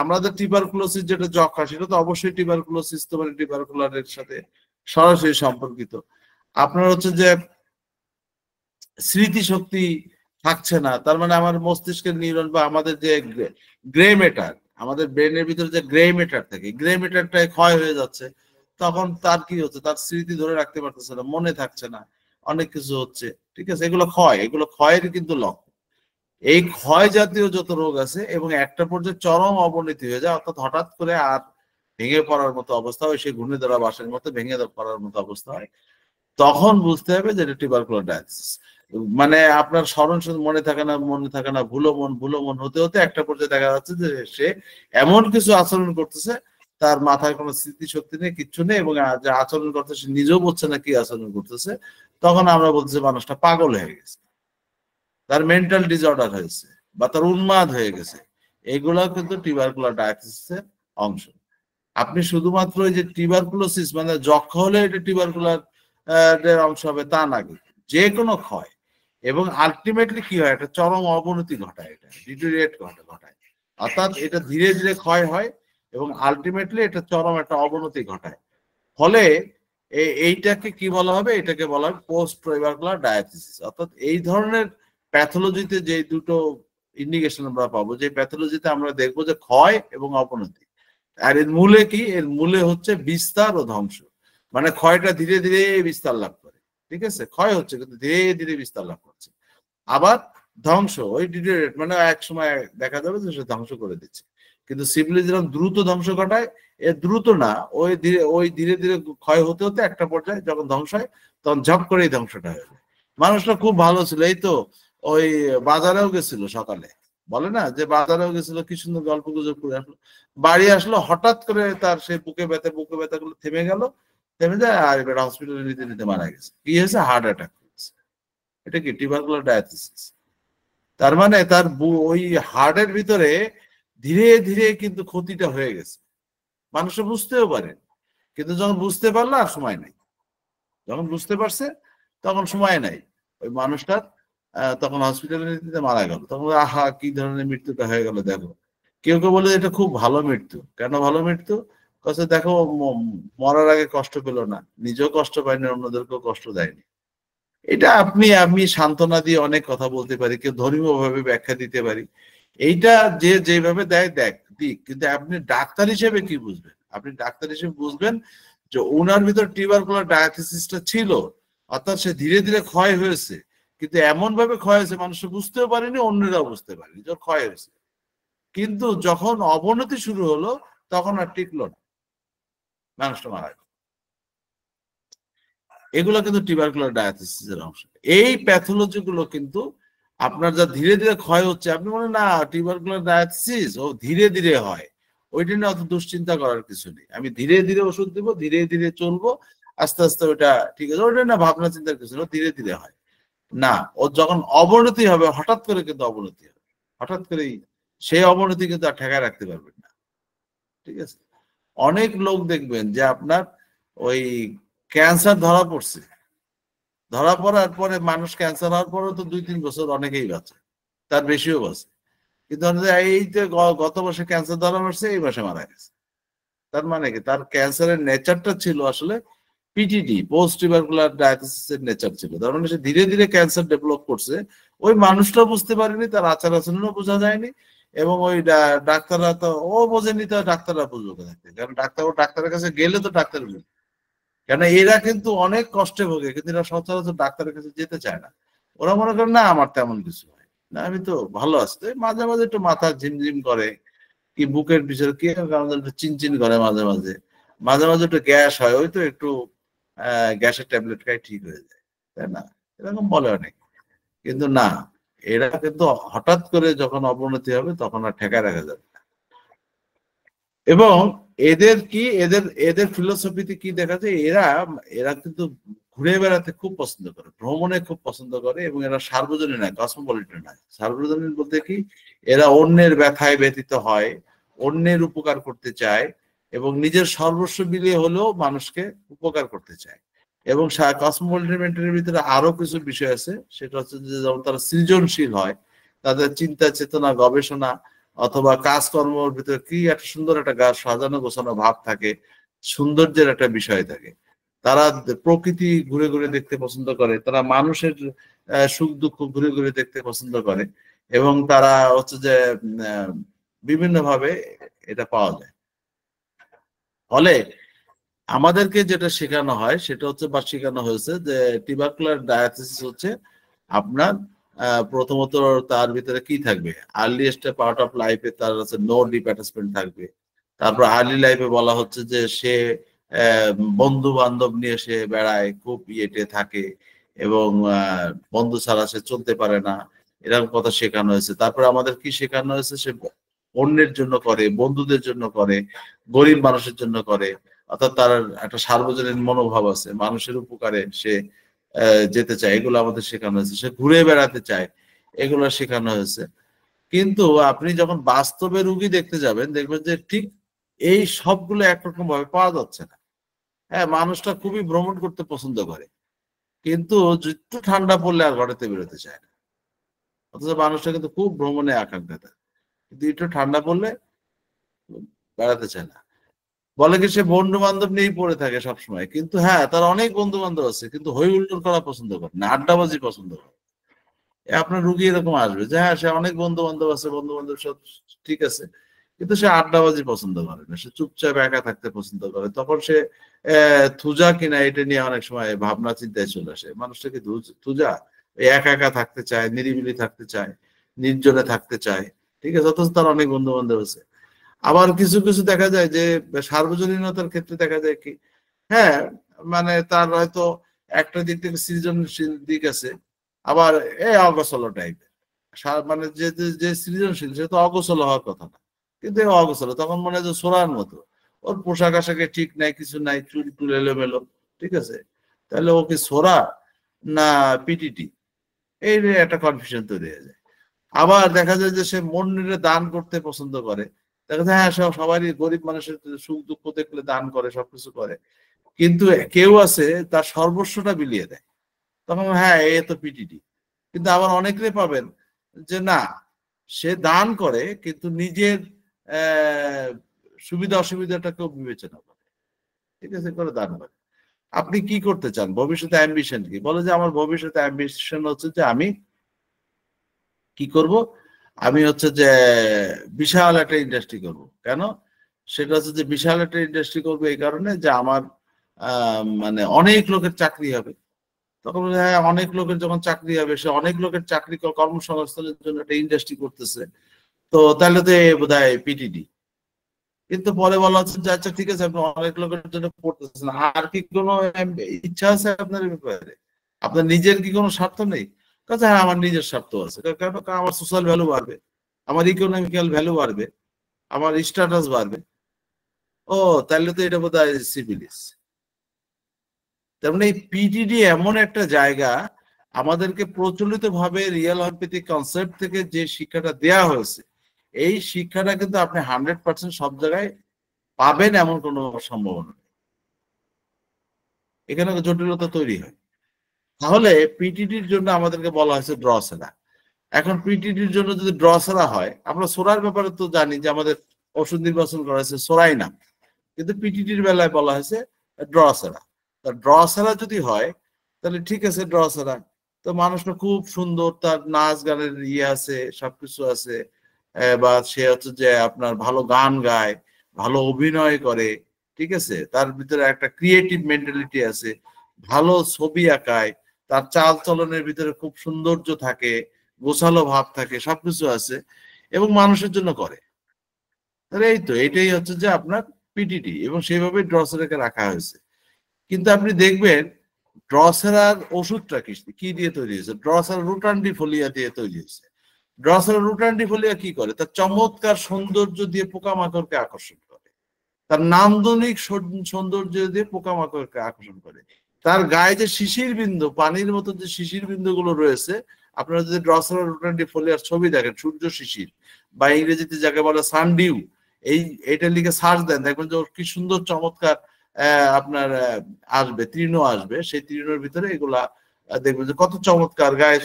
আমাদের টিউবারকুলোসিস যেটা যক্ষা, সেটা তো অবশ্যই টিউবারকুলোসিস তো মানে টিউবারকুলারের সাথে সরাসরি সম্পর্কিত। আপনার হচ্ছে যে স্মৃতিশক্তি থাকছে না, তার মানে আমার মস্তিষ্কের নিউরন বা আমাদের যে গ্রে ম্যাটার, আমাদের ব্রেনের ভিতরে যে গ্রে ম্যাটার থাকে, গ্রে ম্যাটারটা ক্ষয় হয়ে যাচ্ছে। তখন তার কি হচ্ছে, তার স্মৃতি ধরে রাখতে পারতেছে না, মনে থাকছে না, অনেক কিছু হচ্ছে। ঠিক আছে, এগুলো ক্ষয়, এগুলো ক্ষয়ের কিন্তু লক্ষণ। এই ক্ষয় জাতীয় যত রোগ আছে এবং একটা পর্যায়ে চরম অবনতি হয়ে যায়, অর্থাৎ হঠাৎ করে আর ভেঙে পড়ার মতো অবস্থা হয়, সেই ঘূর্ণি ধরা বাঁশের মতো ভেঙে পড়ার মতো অবস্থা হয়, তখন বুঝতে হবে যে এটা টিউবারকুলার ডায়াথিসিস। মানে আপনার স্মরণ শুধু মনে থাকে না, ভুলো মন হতে হতে একটা পর্যায়ে দেখা যাচ্ছে যে সে এমন কিছু আচরণ করতেছে, তার মাথায় কোনো স্মৃতিশক্তি নেই, কিচ্ছু নেই, এবং যে আচরণ করতেছে সে নিজেও বুঝছে না কি আচরণ করতেছে। তখন আমরা বলতেছি মানুষটা পাগল হয়ে গেছে, তার মেন্টাল ডিসঅর্ডার হয়েছে, বা তার উন্মাদ হয়ে গেছে। এগুলা কিন্তু টিউবারকুলার ডায়াথিসিসের অংশ। আপনি শুধুমাত্র ওই যে টিউবারকুলোসিস মানে যক্ষা হলে এটা টিউবারকুলার অংশ হবে তা না, যে কোনো ক্ষয় এবং আলটিমেটলি কি হয়, একটা চরম অবনতি ঘটায়, এটা ডিটেরিয়েট ঘটায়। অর্থাৎ এটা ধীরে ধীরে ক্ষয় হয় এবং আলটিমেটলি এটা চরম একটা অবনতি ঘটায়। ফলে এইটাকে কি বলা হবে, এটাকে বলা হয় পোস্ট টিউবারকুলার ডায়াথিসিস। অর্থাৎ এই ধরনের প্যাথোলজিতে যে দুটো ইন্ডিকেশন আমরা পাবো, যে প্যাথোলজিতে আমরা দেখবো যে ক্ষয় এবং অবনতি, আর এর মূলে কি, এর মূলে হচ্ছে বিস্তার ও ধ্বংস। মানে ক্ষয়টা ধীরে ধীরে বিস্তার লাভ করে, ঠিক আছে, ক্ষয় হচ্ছে কিন্তু ধীরে ধীরে বিস্তার লাভ করছে। আবার ধ্বংস, ওই ডিটেরিয়েট মানে এক সময় দেখা যাবে যে সে ধ্বংস করে দিচ্ছে। কিন্তু সিভিলি যেরকম দ্রুত ধ্বংস ঘটায়, এর দ্রুত না, ওই ধীরে ধীরে ক্ষয় হতে হতে একটা পর্যায়ে যখন ধ্বংস হয়, তখন ঝপ করে এই ধ্বংসটা হয়ে যায়। মানুষটা খুব ভালো ছিল, এই তো ওই বাজারেও গেছিল সকালে, বলে না যে বাজারেও গেছিল, কি সুন্দর গল্প গুজব করে আসলো, বাড়ি আসলো, হঠাৎ করে তার সেই বুকে ব্যথা গুলো থেমে গেল, থেমে যায়, আর এবার হসপিটালে নিতে নিতে মারা গেছে। কি হয়েছে, হার্ট অ্যাটাক হয়েছে। এটা কি টিউবারকুলার ডায়াথিসিস। তার মানে তার ওই হার্টের ভিতরে ধীরে ধীরে কিন্তু ক্ষতিটা হয়ে গেছে, মানুষ বুঝতেও পারে, কিন্তু যখন বুঝতে পারলো আর সময় নাই, যখন বুঝতে পারছে তখন সময় নাই, ওই মানুষটার তখন হসপিটালে নিতে মারা গেল। তখন আহা কি ধরনের মৃত্যুটা হয়ে গেল দেখো। কেউ কেউ বলে এটা খুব ভালো মৃত্যু। কেন ভালো মৃত্যু? কাছে দেখো মরার আগে কষ্ট পেল না, নিজেও কষ্ট পায়নি, অন্যদেরকেও কষ্ট দেয়নি। এটা আমি সান্ত্বনা দিয়ে অনেক কথা বলতে পারি, কেউ ধর্মীয় ভাবে ব্যাখ্যা দিতে পারি, এইটা যে যেভাবে দেয় দিক, কিন্তু আপনি ডাক্তার হিসেবে কি বুঝবেন? আপনি ডাক্তার হিসেবে বুঝবেন যে ওনার ভিতর টিউবারকুলার ডায়াথিসিসটা ছিল, অর্থাৎ সে ধীরে ধীরে ক্ষয় হয়েছে, কিন্তু এমন ভাবে ক্ষয় হয়েছে মানুষ বুঝতেও পারেনি, অন্যরাও বুঝতে পারেনি যে ক্ষয় হয়েছে। কিন্তু যখন অবনতি শুরু হলো তখন আর টিকলো না, মানুষটা মারা গেল। এগুলো কিন্তু টিউবারকুলার ডায়াথিসিসের অংশ। এই প্যাথোলজি গুলো কিন্তু আপনার যা ধীরে ধীরে ক্ষয় হচ্ছে, আপনি বলেন না টিউবারকুলার ডায়াথিসিস ও ধীরে ধীরে হয়, ওইটা নিয়ে অত দুশ্চিন্তা করার কিছু নেই। আমি ধীরে ধীরে ওষুধ দিব, ধীরে ধীরে চলবো, আস্তে আস্তে ওইটা ঠিক আছে, ওইটা না ভাবনা চিন্তার কিছু না, ধীরে ধীরে হয় না। ও যখন অবনতি হবে, হঠাৎ করে কিন্তু অবনতি হবে, হঠাৎ করেই সেই অবনতি কিন্তু আর ঠেকায় রাখতে পারবেন না। ঠিক আছে, অনেক লোক দেখবেন যে আপনার ওই ক্যান্সার ধরা পড়ছে, ধরা পড়ার পরে মানুষ ক্যান্সার হওয়ার পরেও তো 2-3 বছর অনেকেই বাঁচে, তার বেশিও বাঁচে। কিন্তু এই যে গত বছর ক্যান্সার ধরা পড়ছে, এই মাসে মারা গেছে। তার মানে কি, তার ক্যান্সারের নেচারটা ছিল আসলে পিটিডি, পোস্ট টিউবারকুলার ডায়াথিসিসের নেচার ছিল। তার মানে সে ধীরে ধীরে ক্যান্সার ডেভেলপ করছে, ওই মানুষটা বুঝতে পারেনি, তার আচার আচরণও বোঝা যায়নি, এবং ওই ডাক্তাররা তো ও বোঝেনি, তো ডাক্তাররা বুঝবে থাকতে, কারণ ডাক্তারের কাছে গেলে তো ডাক্তার বুঝবে। কেন এরা কিন্তু অনেক কষ্টে ভোগে, কিন্তু এরা সচরাচর ডাক্তারের কাছে যেতে চায় না। ওরা মনে করে না আমার তেমন কিছু হয় না, আমি তো ভালো আছি। মাঝে মাঝে একটু মাথা ঝিমঝিম করে, কি বুকের পিছনে কি একটু চিনচিন করে, মাঝে মাঝে মাঝে মাঝে একটু গ্যাস হয়, ওই তো একটু গ্যাসের ট্যাবলেট খাই ঠিক হয়ে যায়, তাই না? এরকম বলে অনেক, কিন্তু না, এরা কিন্তু হঠাৎ করে যখন অবনতি হবে তখন আর ঠেকায় রাখা যাবে না। এবং এদের কি এদের এদের ফিলোসফিতে কি দেখা যায়, এরা এরা কিন্তু ঘুরে বেড়াতে খুব পছন্দ করে, ভ্রমণে খুব পছন্দ করে, এবং এরা সার্বজনীন নয়, কসমোপলিটন নয়। সার্বজনীন বলতে কি, এরা অন্যের ব্যথায় ব্যথিত হয়, অন্যের উপকার করতে চায়, এবং নিজের সর্বস্ব বিলিয়ে হলেও মানুষকে উপকার করতে চায়। এবং কসমোপলিটন মেন্টালিটির ভিতরে আরো কিছু বিষয় আছে, সেটা হচ্ছে যে যেমন তারা সৃজনশীল হয়, তাদের চিন্তা চেতনা গবেষণা অথবা কাজকর্মের ভিতরে কি একটা সুন্দর একটা গাছ সাজানো গোছানো ভাব থাকে, সৌন্দর্যের একটা বিষয় থাকে। তারা প্রকৃতি ঘুরে ঘুরে দেখতে পছন্দ করে, তারা মানুষের সুখ দুঃখ ঘুরে ঘুরে দেখতে পছন্দ করে, এবং তারা হচ্ছে যে বিভিন্ন ভাবে এটা পাওয়া যায়। ফলে আমাদেরকে যেটা শেখানো হয় সেটা হচ্ছে, বা শেখানো হয়েছে যে টিউবারকুলার ডায়াথিসিস হচ্ছে আপনার প্রথমত তার ভিতরে কি থাকবে, আর্লিয়েস্ট পার্ট অফ লাইফে তার হচ্ছে নো ডিপ অ্যাটাচমেন্ট থাকবে। তারপর আর্লি লাইফে বলা হচ্ছে যে সে বন্ধু বান্ধব নিয়ে সে বেড়ায়, খুব ইয়েতে থাকে, এবং বন্ধু ছাড়া সে চলতে পারে না, এরকম কথা শেখানো হয়েছে। তারপর আমাদের কি শেখানো হয়েছে, সে অন্যের জন্য করে, বন্ধুদের জন্য করে, গরিব মানুষের জন্য করে, অর্থাৎ তার একটা সার্বজনীন মনোভাব আছে, মানুষের উপকারে সে যেতে চায়, এগুলো আমাদের শেখানো হয়েছে। সে ঘুরে বেড়াতে চায়, এগুলো শেখানো হয়েছে। কিন্তু আপনি যখন বাস্তবে রুগী দেখতে যাবেন, দেখবেন যে ঠিক এই সবগুলো একরকম ভাবে পাওয়া যাচ্ছে না। হ্যাঁ, মানুষটা খুবই ভ্রমণ করতে পছন্দ করে, কিন্তু একটু ঠান্ডা পড়লে আর ঘরেতে বেরোতে চায় না। অথচ মানুষটা কিন্তু খুব ভ্রমণে আকাঙ্ক্ষা থাকে, কিন্তু একটু ঠান্ডা পড়লে বেড়াতে চায় না। বলে কি সে বন্ধু বান্ধব নিয়েই পড়ে থাকে সবসময়, কিন্তু হ্যাঁ তার অনেক বন্ধু বান্ধব আছে, কিন্তু হই হুল্লোড় করা পছন্দ করে না, আড্ডাবাজি পছন্দ করে। আপনার রুগী এরকম আসবে যে হ্যাঁ সে অনেক বন্ধু বান্ধব আছে, বন্ধু বান্ধব সব ঠিক আছে, কিন্তু সে আড্ডাবাজি পছন্দ করে না, সে চুপচাপ একা থাকতে পছন্দ করে। তখন সে থুজা কিনা এটা নিয়ে অনেক সময় ভাবনা চিন্তায় চলে আসে। মানুষটা কি থুজা, একা একা থাকতে চায়, নিরিবিলি থাকতে চায়, নির্জনে থাকতে চায়, ঠিক আছে, অথচ তার অনেক বন্ধু বান্ধব আছে। আবার কিছু কিছু দেখা যায় যে সার্বজনীনতার ক্ষেত্রে দেখা যায় কি, হ্যাঁ মানে তার হয়তো একটা দিক থেকে সৃজনশীল দিক আছে, আবার অগোছলো টাইপের, মানে যে যে সৃজনশীল সে তো অগোছলো হওয়ার কথা না, কিন্তু অগোছলো, তখন মনে হয় যে সোরার মতো, ওর পোশাক আশাকে ঠিক নাই, কিছু নাই, চুল টুল এলোমেলো, ঠিক আছে, তাহলে ও কি সোরা না পিটিটি, এই একটা কনফিউশন তৈরি হয়ে যায়। আবার দেখা যায় যে সে মন্দিরে দান করতে পছন্দ করে, দেখা যায় হ্যাঁ সবারই গরিব মানুষের সুখ দুঃখ দেখলে দান করে, সবকিছু করে, কিন্তু কেউ আছে তার সর্বস্বটা বিলিয়ে দেয়, তখন হ্যাঁ এ তো পিটিটি। কিন্তু আবার অনেকে পাবেন যে না, সে দান করে কিন্তু নিজের সুবিধা অসুবিধাটাকেও বিবেচনা করে, ঠিক আছে, করে দান করে। আপনি কি করতে চান ভবিষ্যতে, অ্যাম্বিশন কি? বলে যে আমার ভবিষ্যতে অ্যাম্বিশন হচ্ছে যে আমি কি করব, আমি হচ্ছে যে বিশাল একটা ইন্ডাস্ট্রি করব। কেন? সেটা হচ্ছে যে বিশাল একটা ইন্ডাস্ট্রি করবো এই কারণে যে আমার মানে অনেক লোকের চাকরি হবে। তখন হ্যাঁ, অনেক লোকের যখন চাকরি হবে, সে অনেক লোকের চাকরি কর্মসংস্থানের জন্য একটা ইন্ডাস্ট্রি করতেছে, তো তাহলে তো বোধ হয় পিটিডি। কিন্তু পরে বলা হচ্ছে যে আচ্ছা ঠিক আছে, আপনি অনেক লোকের জন্য করতেছেন, আর কি কোনো ইচ্ছা আছে আপনার এই ব্যাপারে? আপনার নিজের কি কোনো স্বার্থ নেই? কাছে হ্যাঁ আমার নিজের স্বার্থ আছে, কারণ আমার সোশ্যাল ভ্যালু বাড়বে, আমার ইকোনমিক্যাল ভ্যালু বাড়বে, আমার স্ট্যাটাস বাড়বে। ও তাহলে তো এটা বোধ হয় সিভিলিস। তার মানে এই পিটিডি এমন একটা জায়গা, আমাদেরকে প্রচলিত ভাবে রিয়েল এমপ্যাথি কনসেপ্ট থেকে যে শিক্ষাটা দেয়া হয়েছে, এই শিক্ষাটা কিন্তু আপনি 100% সব জায়গায় পাবেন এমন কোনো সম্ভাবনা নেই, এখানে জটিলতা তৈরি হয়। তাহলে পিটিডির জন্য আমাদেরকে বলা হয়েছে ড্র সেরা। এখন পিটিডির জন্য যদি ড্র সেরা হয়, আমরা সোরার ব্যাপারে তো জানি যে আমাদের ওষুধ নির্বাচন করা হয়েছে সোরাই নাম, কিন্তু পিটিডির বেলায় বলা হয়েছে ড্র সেরা। ড্র সেরা যদি হয় তাহলে ঠিক আছে, ড্র সেরা তো মানুষটা খুব সুন্দর, তার নাচ গানের ইয়ে আছে, সবকিছু আছে, বা সে হচ্ছে যে আপনার ভালো গান গায়, ভালো অভিনয় করে, ঠিক আছে, তার ভিতরে একটা ক্রিয়েটিভ মেন্টালিটি আছে, ভালো ছবি আঁকায়, তার চাল চলনের ভিতরে খুব সৌন্দর্য থাকে, গোছালো ভাব থাকে, সবকিছু আছে এবং মানুষের জন্য করে। তাহলে এই তো এটাই হচ্ছে যে আপনার পিটিটি, এবং সেইভাবে ড্রসেরাকে রাখা হয়েছে। কিন্তু আপনি দেখবেন ড্রসেরার ওষুধটা কি দিয়ে তৈরি হয়েছে? ড্রসেরা রুটান্ডিফোলিয়া দিয়ে তৈরি হয়েছে। ড্রসেরা রুটান্ডিফোলিয়া কি করে? তার চমৎকার সৌন্দর্য দিয়ে পোকামাকড়কে আকর্ষণ করে, তার নান্দনিক সৌন্দর্য দিয়ে পোকামাকড়কে আকর্ষণ করে। তার গায়ে যে শিশির বিন্দু, পানির মতো যে শিশির বিন্দু গুলো রয়েছে, আপনারা যদি ড্রসেরা রুটান্ডিফোলিয়ার ছবি দেখেন, সূর্য শিশির বা ইংরেজিতে যাকে বলে সানডিউ, এইটা লিখে সার্চ দেন, দেখবেন যে কি সুন্দর চমৎকার আপনার আসবে, তৃণ আসবে, সেই তৃণের ভিতরে এগুলা দেখবেন যে কত চমৎকার গায়ে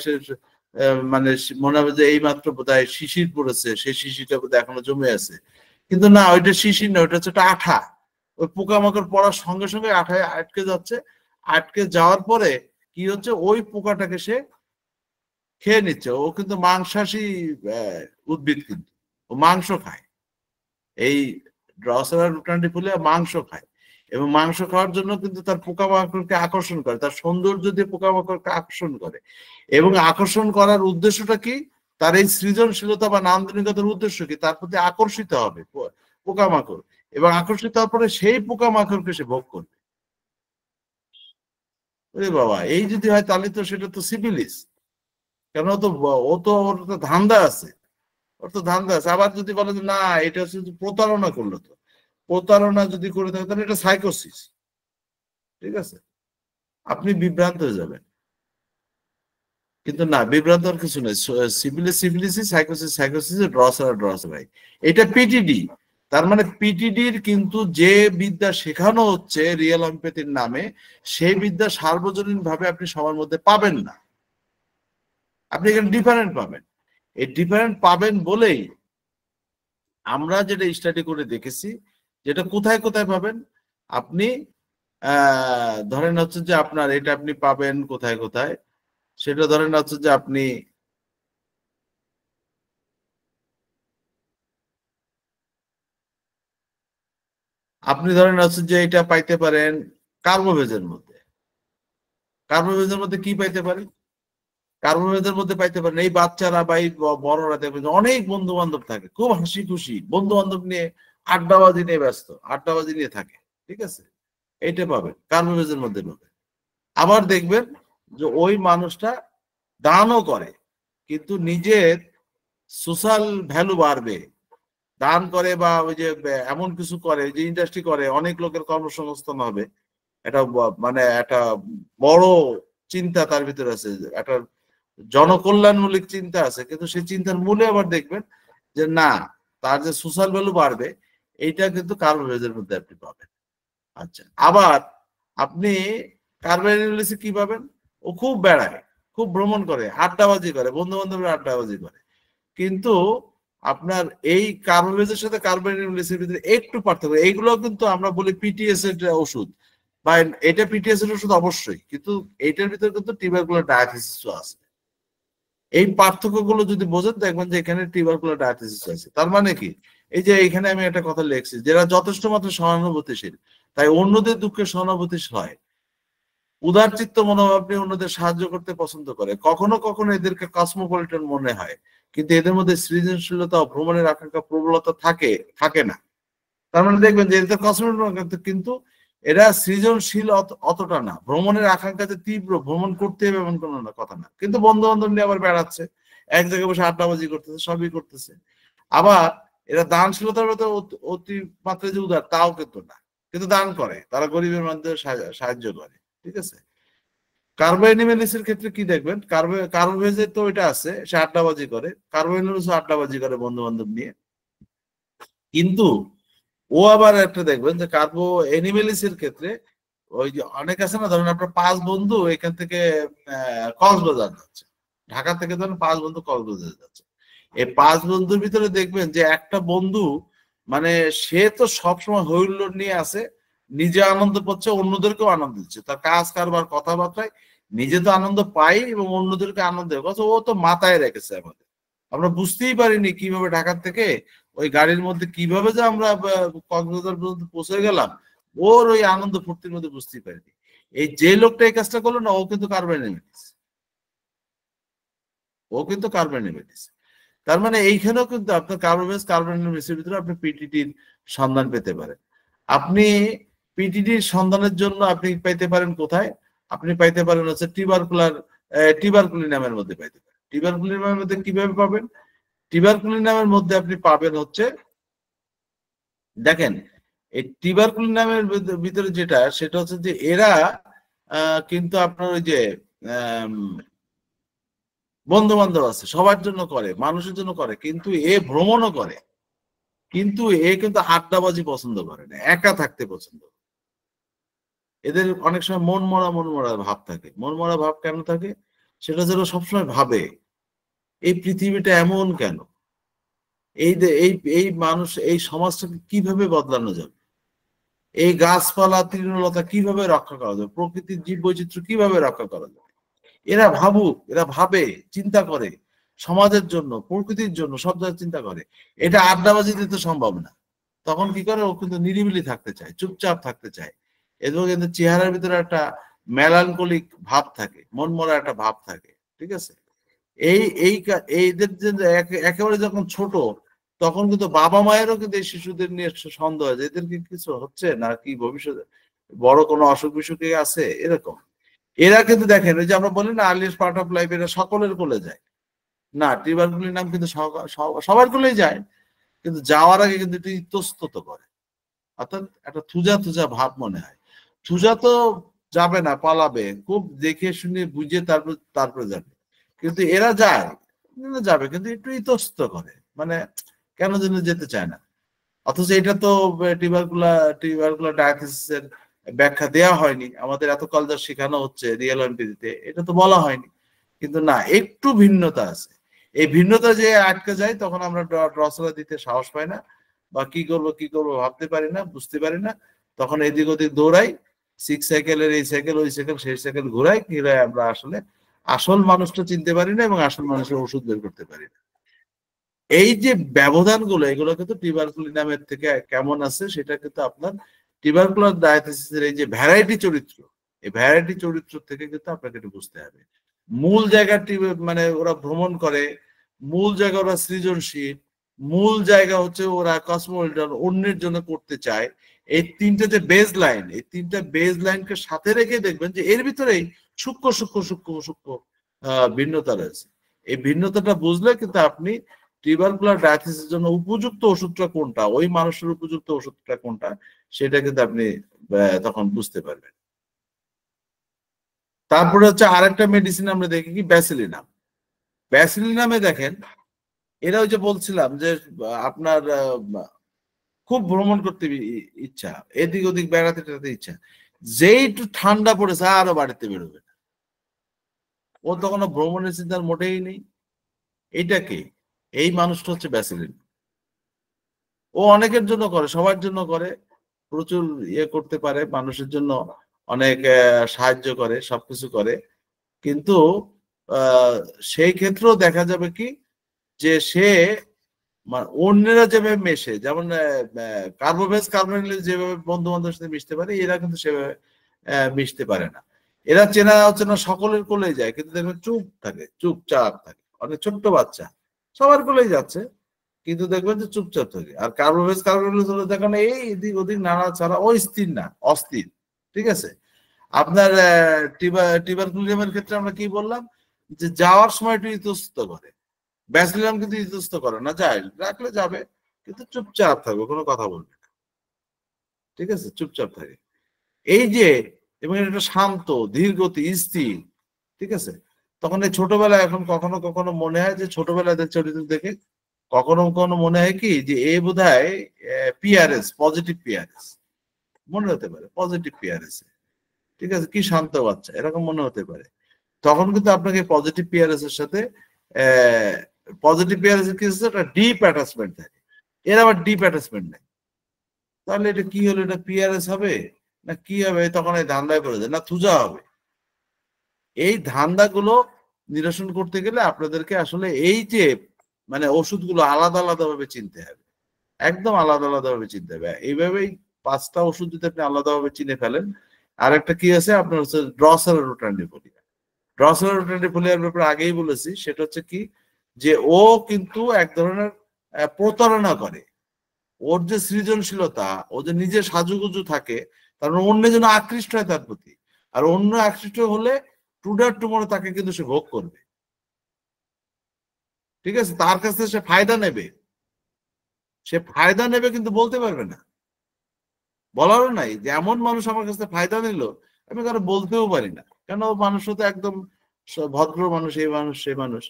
মানে মনে হবে যে এই মাত্র বোধহয় শিশির পড়েছে, সেই শিশিরটা বোধহয় এখনো জমে আছে। কিন্তু না, ওইটা শিশির না, ওইটা হচ্ছে একটা আঠা। ওই পোকামাকড় পড়ার সঙ্গে সঙ্গে আঠায় আটকে যাচ্ছে, আটকে যাওয়ার পরে কি হচ্ছে, ওই পোকাটাকে সে খেয়ে নিচ্ছে। ও কিন্তু মাংসাশী উদ্ভিদ, কিন্তু ও মাংস খায়। এই ড্রসেরা রুটান্ডিফোলিয়া মাংস খায়, এবং মাংস খাওয়ার জন্য কিন্তু তার পোকামাকড়কে আকর্ষণ করে, তার সৌন্দর্য দিয়ে পোকামাকড়কে আকর্ষণ করে। এবং আকর্ষণ করার উদ্দেশ্যটা কি? তার এই সৃজনশীলতা বা নান্দনিকতার উদ্দেশ্য কি? তার প্রতি আকর্ষিত হবে পোকামাকড়, এবং আকর্ষিত হওয়ার পরে সেই পোকামাকড়কে সে ভোগ করবে। ওরে বাবা, এই যদি হয় তাহলে তো সেটা তো সিফিলিস। কেন? ও তো ওর তো ধান্দা আছে, ওর তো ধান্দা আছে। আবার যদি বলে যে না, এটা হচ্ছে প্রতারণা করলো, তো প্রতারণা যদি করে থাকে তাহলে এটা সাইকোসিস, ঠিক আছে, আপনি বিভ্রান্ত হয়ে যাবেন। কিন্তু না, বিভ্রান্ত আর কিছু নেই। সিভিলিস সাইকোসিস, সাইকোসিস ড্রসেরাই, এটা পিটিডি। তার মানে পিটিডির কিন্তু যে বিদ্যা শেখানো হচ্ছে রিয়েল এমপ্যাথির নামে, সেই বিদ্যা সার্বজনীন ভাবে আপনি সবার মধ্যে পাবেন না। আপনি এখানে ডিফারেন্ট পাবেন। এই ডিফারেন্ট পাবেন বলেই আমরা যেটা স্টাডি করে দেখেছি, যেটা কোথায় কোথায় পাবেন আপনি, ধরেন হচ্ছে যে আপনার এটা আপনি পাবেন কোথায় কোথায়, সেটা ধরেন হচ্ছে যে আপনি ধরেন হচ্ছে যে এটা পাইতে পারেন কার্বোভেজের মধ্যে। কার্বোভেজের মধ্যে কি পাইতে পারেন? কার্বোভেজের মধ্যে পাইতে পারেন এই বাচ্চারা বা এই বড়রা, দেখবেন অনেক বন্ধু বান্ধব থাকে, খুব হাসি খুশি বন্ধু বান্ধব নিয়ে আড্ডাবাজি নিয়ে ব্যস্ত, আড্ডাবাজি নিয়ে থাকে, ঠিক আছে, এইটা পাবেন কার্বোভেজের মধ্যে পাবেন। আবার দেখবেন যে ওই মানুষটা দানও করে, কিন্তু নিজের সোশ্যাল ভ্যালু বাড়বে, দান করে বা ওই যে এমন কিছু করে যে ইন্ডাস্ট্রি করে, অনেক লোকের কর্মসংস্থান হবে, এটা মানে একটা বড় চিন্তা তার ভিতরে আছে, একটা জনকল্যাণমূলক চিন্তা আছে, কিন্তু সেই চিন্তার মূলে আবার দেখবেন যে না, তার যে সোশ্যাল ভ্যালু বাড়বে, এইটা কিন্তু কার্বোহাইড্রেটের মধ্যে আপনি পাবেন। আচ্ছা, আবার আপনি কার্বোহাইড্রেট কি পাবেন? ও খুব বেড়ায়, খুব ভ্রমণ করে, আড্ডাবাজি করে, বন্ধু বান্ধবের আড্ডাবাজি করে, কিন্তু আপনার এই কার্বোহাইড্রেটের সাথে কার্বোহাইড্রেটের ভিতরে একটু পার্থক্য। এইগুলো কিন্তু আমরা বলি পিটিএস এর ওষুধ, বা এটা পিটিএস এর ওষুধ অবশ্যই, কিন্তু এইটার ভিতরে কিন্তু টিউবারকুলার ডায়াথিসিসও আছে। এই পার্থক্যগুলো যদি বোঝেন, দেখবেন যে এখানে টিউবারকুলার ডায়াথিসিস আছে। তার মানে কি? এই যে এখানে আমি একটা কথা লিখছি, যারা যথেষ্ট মাত্রা সহানুভূতিশীল, তাই অন্যদের দুঃখে সহানুভূতিশীল হয়, উদারচিত্ত মনোভাব নিয়ে অন্যদের সাহায্য করতে পছন্দ করে, কখনো কখনো এদেরকে কসমোপলিটন মনে হয়, কিন্তু এদের মধ্যে সৃজনশীলতা ও ভ্রমণের আকাঙ্ক্ষা প্রবলতা থাকে না। তার মানে দেখবেন যে এদের কসমোপলিটন, কিন্তু এরা সৃজনশীল অতটা না। ভ্রমণের আকাঙ্ক্ষা যে তীব্র, ভ্রমণ করতে হবে এমন কোনো কথা না, কিন্তু বন্ধু বান্ধব নিয়ে আবার বেড়াচ্ছে, এক জায়গায় বসে আড্ডাবাজি করতেছে, সবই করতেছে। আবার এরা দানশীলতার মতো অতি মাত্রায় যে উদার, তাও কিন্তু না, কিন্তু দান করে, তারা গরিবের মধ্যে সাহায্য করে, ঠিক আছে। কার্বোএনিমেলিসের ক্ষেত্রে কি দেখবেন, কার্বোভেজে তো এটা আছে, সে আড্ডাবাজি করে, কার্বোএনিমেলিস আড্ডাবাজি করে বন্ধু বান্ধব নিয়ে, কিন্তু ও আবার একটা দেখবেন যে কার্বোএনিমেলিসের ক্ষেত্রে ওই যে অনেক আছে না, ধরেন আপনার 5 বন্ধু এখান থেকে কক্সবাজার যাচ্ছে, ঢাকা থেকে ধরেন 5 বন্ধু কক্সবাজার যাচ্ছে, এই 5 বন্ধুর ভিতরে দেখবেন যে একটা বন্ধু মানে সে তো সবসময় হইহুল্লোড় নিয়ে আসে, নিজে আনন্দ পাচ্ছে, অন্যদেরকেও আনন্দ দিচ্ছে, তার কাজ কারবার কথাবার্তায় নিজে তো আনন্দ পাই এবং অন্যদেরকে আনন্দ দেয়, ও তো মাথায় রেখেছে আমাদের, আমরা বুঝতেই পারিনি কিভাবে ঢাকার থেকে ওই গাড়ির মধ্যে কিভাবে যে আমরা কক্সবাজার পর্যন্ত পৌঁছে গেলাম, ওর ওই আনন্দ ফুর্তির মধ্যে বুঝতেই পারিনি। এই যে লোকটা এই কাজটা করলো না, ও কিন্তু কার্বন নেমে দিচ্ছে, ও কিন্তু কার্বন নেমে দিচ্ছে। তার মানে এইখানেও কিন্তু আপনার কার্বনের ভিতরে আপনি পিটিটির সন্ধান পেতে পারেন। আপনি পিটিটির সন্ধানের জন্য আপনি পাইতে পারেন কোথায়? আপনি পাইতে পারেন হচ্ছে টিবারকুলি নামের মধ্যে পাইতে পারেন। টিবারকুলি নামের মধ্যে কিভাবে পাবেন? টিবারকুলি নামের মধ্যে আপনি পাবেন হচ্ছে, দেখেন এই টিবারকুলি নামের ভিতরে যেটা, সেটা হচ্ছে যে এরা কিন্তু আপনার ওই যে বন্ধু বান্ধব আছে, সবার জন্য করে, মানুষের জন্য করে, কিন্তু এ ভ্রমণও করে, কিন্তু এ কিন্তু আড্ডাবাজি পছন্দ করে না, একা থাকতে পছন্দ করে। এদের অনেক সময় মন মরা ভাব থাকে। মন মরা ভাব কেন থাকে? সেটা যেন সবসময় ভাবে এই পৃথিবীটা এমন কেন, এই এই মানুষ, এই সমাজটাকে কিভাবে বদলানো যাবে, এই গাছপালা তৃণলতা কিভাবে রক্ষা করা যাবে, প্রকৃতির জীব বৈচিত্র্য কিভাবে রক্ষা করা যাবে। এরা ভাবুক, এরা ভাবে, চিন্তা করে সমাজের জন্য, প্রকৃতির জন্য, সব জায়গায় চিন্তা করে। এটা আড্ডাবাজিতে তো সম্ভব না। তখন কি করে? ও কিন্তু নিরিবিলি থাকতে চায়, চুপচাপ থাকতে চায়। এবং কিন্তু চেহারার ভিতরে একটা মেলানকলিক ভাব থাকে, মন মরা একটা ভাব থাকে, ঠিক আছে? এইদের যে একেবারে যখন ছোট, তখন কিন্তু বাবা মায়েরও কিন্তু এই শিশুদের নিয়ে সন্দেহ হয় যে এদের কি কিছু হচ্ছে না, কি ভবিষ্যতে বড় কোনো অসুখ বিসুখে আছে, এরকম। এরা কিন্তু দেখেন, ওই যে আমরা বলি না আর্লিয়েস্ট পার্ট অফ লাইফ, এরা সকলের কোলে যায় না। টিউবারকুলির নাম কিন্তু সবার কোলেই যায়, কিন্তু যাওয়ার আগে কিন্তু একটু ইতস্তত করে, অর্থাৎ একটা থুজা ভাব মনে হয়। থুজা তো যাবে না, পালাবে, খুব দেখে শুনে বুঝে তারপরে যাবে। কিন্তু এরা যাবে কিন্তু একটু ইতস্তত করে, মানে কেন যেন যেতে চায় না। অথচ এটা তো টিউবারকুলার ব্যাখ্যা দেওয়া হয়নি, আমাদের এত কাল যা শেখানো হচ্ছে রিয়েল এমপিতে, এটা তো বলা হয়নি। কিন্তু না, একটু ভিন্নতা আছে। এই ভিন্নতা যে আটকে যায়, তখন আমরা ড্রসলা দিতে সাহস পাই না, বা কি করব ভাবতে পারি না, বুঝতে পারি না। তখন এদিক ওদিক দৌড়াই, সিক্স সাইকেলের এই সাইকেল ওই সাইকেল সেই সাইকেল ঘুরাই, আমরা আসলে আসল মানুষটা চিনতে পারি না এবং আসল মানুষের ওষুধ বের করতে পারি না। এই যে ব্যবধান গুলো, এগুলো কিন্তু টিউবারকুলি নামের থেকে কেমন আছে, সেটা কিন্তু আপনার টিউবারকুলার ডায়াথেসিসের এই যে ভ্যারাইটি চরিত্র, এই ভ্যারাইটি চরিত্র থেকে কিন্তু আপনাকে একটু বুঝতে হবে। মূল জায়গাটি মানে ওরা ভ্রমণ করে, মূল জায়গা ওরা সৃজনশীল, মূল জায়গা হচ্ছে ওরা কসমোপলিটন, অন্যের জন্য করতে চায়। এই তিনটা যে বেজ লাইন, এই তিনটা বেজ লাইনকে সাথে রেখে দেখবেন যে এর ভিতরেই সূক্ষ্ম ভিন্নতা রয়েছে। এই ভিন্নতাটা বুঝলে কিন্তু আপনি টিউবারকুলার ডায়াথেসিসের জন্য উপযুক্ত ওষুধটা কোনটা, ওই মানুষের উপযুক্ত ওষুধটা কোনটা, সেটা কিন্তু আপনি তখন বুঝতে পারবেন। তারপরে হচ্ছে আরেকটা মেডিসিন আমরা দেখি কি, ব্যাসিলিনাম। ব্যাসিলিনামে দেখেন, এরা ওই যে বলছিলাম যে আপনার খুব ভ্রমণ করতে ইচ্ছা, এদিক ওদিক বেড়াতে টেড়াতে ইচ্ছা, যেই একটু ঠান্ডা পড়েছে আরো বাড়িতে বেরোবে না, ও তখন ভ্রমণের চিন্তার মোটেই নেই। এইটাকে, এই মানুষটা হচ্ছে ব্যাসিলিন। ও অনেকের জন্য করে, সবার জন্য করে, প্রচুর ইয়ে করতে পারে, মানুষের জন্য অনেক সাহায্য করে, সবকিছু করে। কিন্তু সেই ক্ষেত্রেও দেখা যাবে কি, যে সে অন্যেরা যেভাবে মেশে, যেমন কার্বনিল যেভাবে বন্ধু বান্ধবের সাথে মিশতে পারে, এরা কিন্তু সেভাবে মিশতে পারে না। এরা চেনা অচেনা সকলের কোলেই যায়, কিন্তু দেখবেন চুপচাপ থাকে। অনেক ছোট্ট বাচ্চা সবার কোলেই যাচ্ছে, কিন্তু দেখবেন যে চুপচাপ থাকে। আর কার্বোনিল হলো দেখেন এই এদিক ওদিক নাড়াচাড়া, ও স্থির না, অস্থির, ঠিক আছে? আপনার টিউবারকুলিজমের ক্ষেত্রে আমরা কি বললাম, যে যাওয়ার সময় একটু ইতস্তত করে। ব্যাসিলিনাম কিন্তু ইতস্তত করে না, যায়, রাখলে যাবে, কিন্তু চুপচাপ থাকবে, কোনো কথা বলবে না, ঠিক আছে? চুপচাপ থাকে। এই যে, এবং এটা শান্ত, ধীর গতি, স্থির, ঠিক আছে? তখন এই ছোটবেলায়, এখন কখনো কখনো মনে হয় যে ছোটবেলায় চরিত্র দেখে কখনো কখনো মনে হয় কি, যে এ বোধহয় পিআরএস, পজিটিভ পিআরএস মনে হতে পারে, পজিটিভ পিআরএস, ঠিক আছে? কি শান্ত বাচ্চা, এরকম মনে হতে পারে। তখন কিন্তু আপনাকে পজিটিভ পিআরএস এর সাথে পজিটিভ পিআরএস এর কি হচ্ছে, একটা ডিপ অ্যাটাচমেন্ট থাকে। এর আবার ডিপ অ্যাটাচমেন্ট নেই, তাহলে এটা কি হলো? এটা পিআরএস হবে না কি হবে? তখন এই ধান্দায় পড়ে যায়, না থুজা হবে। এই ধান্দাগুলো নিরসন করতে গেলে আপনাদেরকে আসলে এই যে মানে ওষুধগুলো আলাদা আলাদা ভাবে চিনতে হবে, একদম আলাদা আলাদা ভাবে চিনতে হবে। এইভাবেই 5টা ওষুধ যদি আপনি আলাদাভাবে চিনে ফেলেন। আর একটা কি আছে আপনার হচ্ছে ড্রসেরা রোটান্ডিফোলিয়া। ড্রসেরা রোটান্ডিফোলিয়ার ব্যাপারে আগেই বলেছি, সেটা হচ্ছে কি যে ও কিন্তু এক ধরনের প্রতারণা করে। ওর যে সৃজনশীলতা, ও যে নিজে সাজুগুজু থাকে, কারণ অন্য যেন আকৃষ্ট হয় তার প্রতি, আর অন্য আকৃষ্ট হলে টুডার টুমোরো তাকে কিন্তু সে ভোগ করবে, ঠিক আছে? তার কাছ থেকে সে ফায়দা নেবে, সে ফায়দা নেবে কিন্তু বলতে পারবে না, বলারও নাই যে এমন মানুষ আমার কাছে ফায়দা নিল, আমি কারো বলতেও পারি না, কেন মানুষ তো একদম ভদ্র মানুষ, এই মানুষ সেই মানুষ।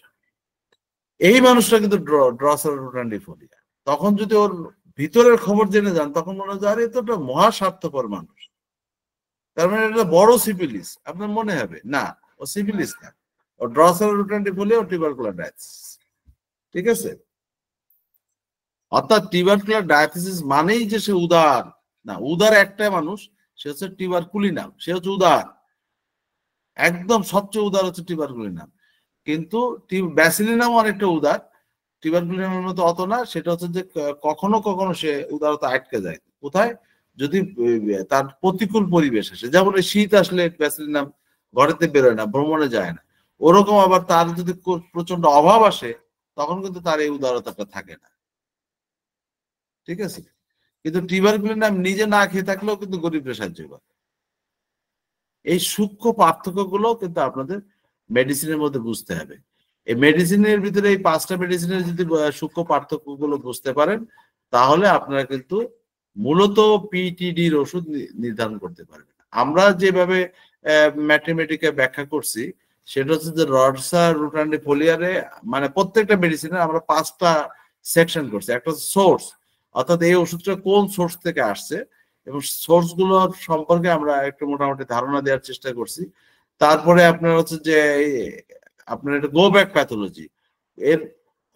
এই মানুষটা কিন্তু ড্রসেরা রোটান্ডিফোলিয়া। তখন যদি ওর ভিতরের খবর জেনে যান, তখন মনে হয় আরে তো একটা মহা স্বার্থপর মানুষ, তার মানে এটা বড় সিফিলিস, আপনার মনে হবে না ও সিফিলিস না, ও ড্রসেরা রোটান্ডিফোলিয়া ও টিউবারকুলার, ঠিক আছে? অর্থাৎ টিউবারকুলার ডায়াথিসিস মানেই যে সে উদার না, উদার একটা মানুষ, সে হচ্ছে টিউবারকুলিনাম, সে হচ্ছে উদার, একদম সবচেয়ে উদার হচ্ছে টিউবারকুলিনাম। কিন্তু ব্যাসিলিনাম অনেকটা উদার, টিউবারকুলিনামের মতো অত না। সেটা হচ্ছে যে কখনো কখনো সে উদারতা আটকে যায়, কোথায়? যদি তার প্রতিকূল পরিবেশ আসে, যেমন শীত আসলে ব্যাসিলিনাম ঘরেতে বেরোয় না, ভ্রমণে যায় না। ওরকম আবার তার যদি প্রচন্ড অভাব আসে, তখন কিন্তু তার এই উদারতাটা থাকে না, ঠিক আছে? কিন্তু টিউবারকুলিনাম নিজে না খেয়ে থাকলেও কিন্তু গরিবরা সাহায্য করে। এই সূক্ষ্ম পার্থক্যগুলো কিন্তু আপনাদের মেডিসিনের মধ্যে বুঝতে হবে। এই মেডিসিনের ভিতরে এই 5টা মেডিসিনের যদি সূক্ষ্ম পার্থক্যগুলো বুঝতে পারেন, তাহলে আপনারা কিন্তু মূলত পিটিডির ওষুধ নির্ধারণ করতে পারবেন। আমরা যেভাবে ম্যাথমেটিকে ব্যাখ্যা করছি, সেটা হচ্ছে যে ড্রসেরা রোটান্ডিফোলিয়ারে মানে প্রত্যেকটা মেডিসিনে আমরা 5টা সেকশন করছি। একটা সোর্স, অর্থাৎ এই ওষুধটা কোন সোর্স থেকে আসছে এবং সোর্স গুলো সম্পর্কে আমরা একটু মোটামুটি ধারণা দেওয়ার চেষ্টা করছি। তারপরে আপনার হচ্ছে যে আপনার এটা গো ব্যাক প্যাথোলজি, এর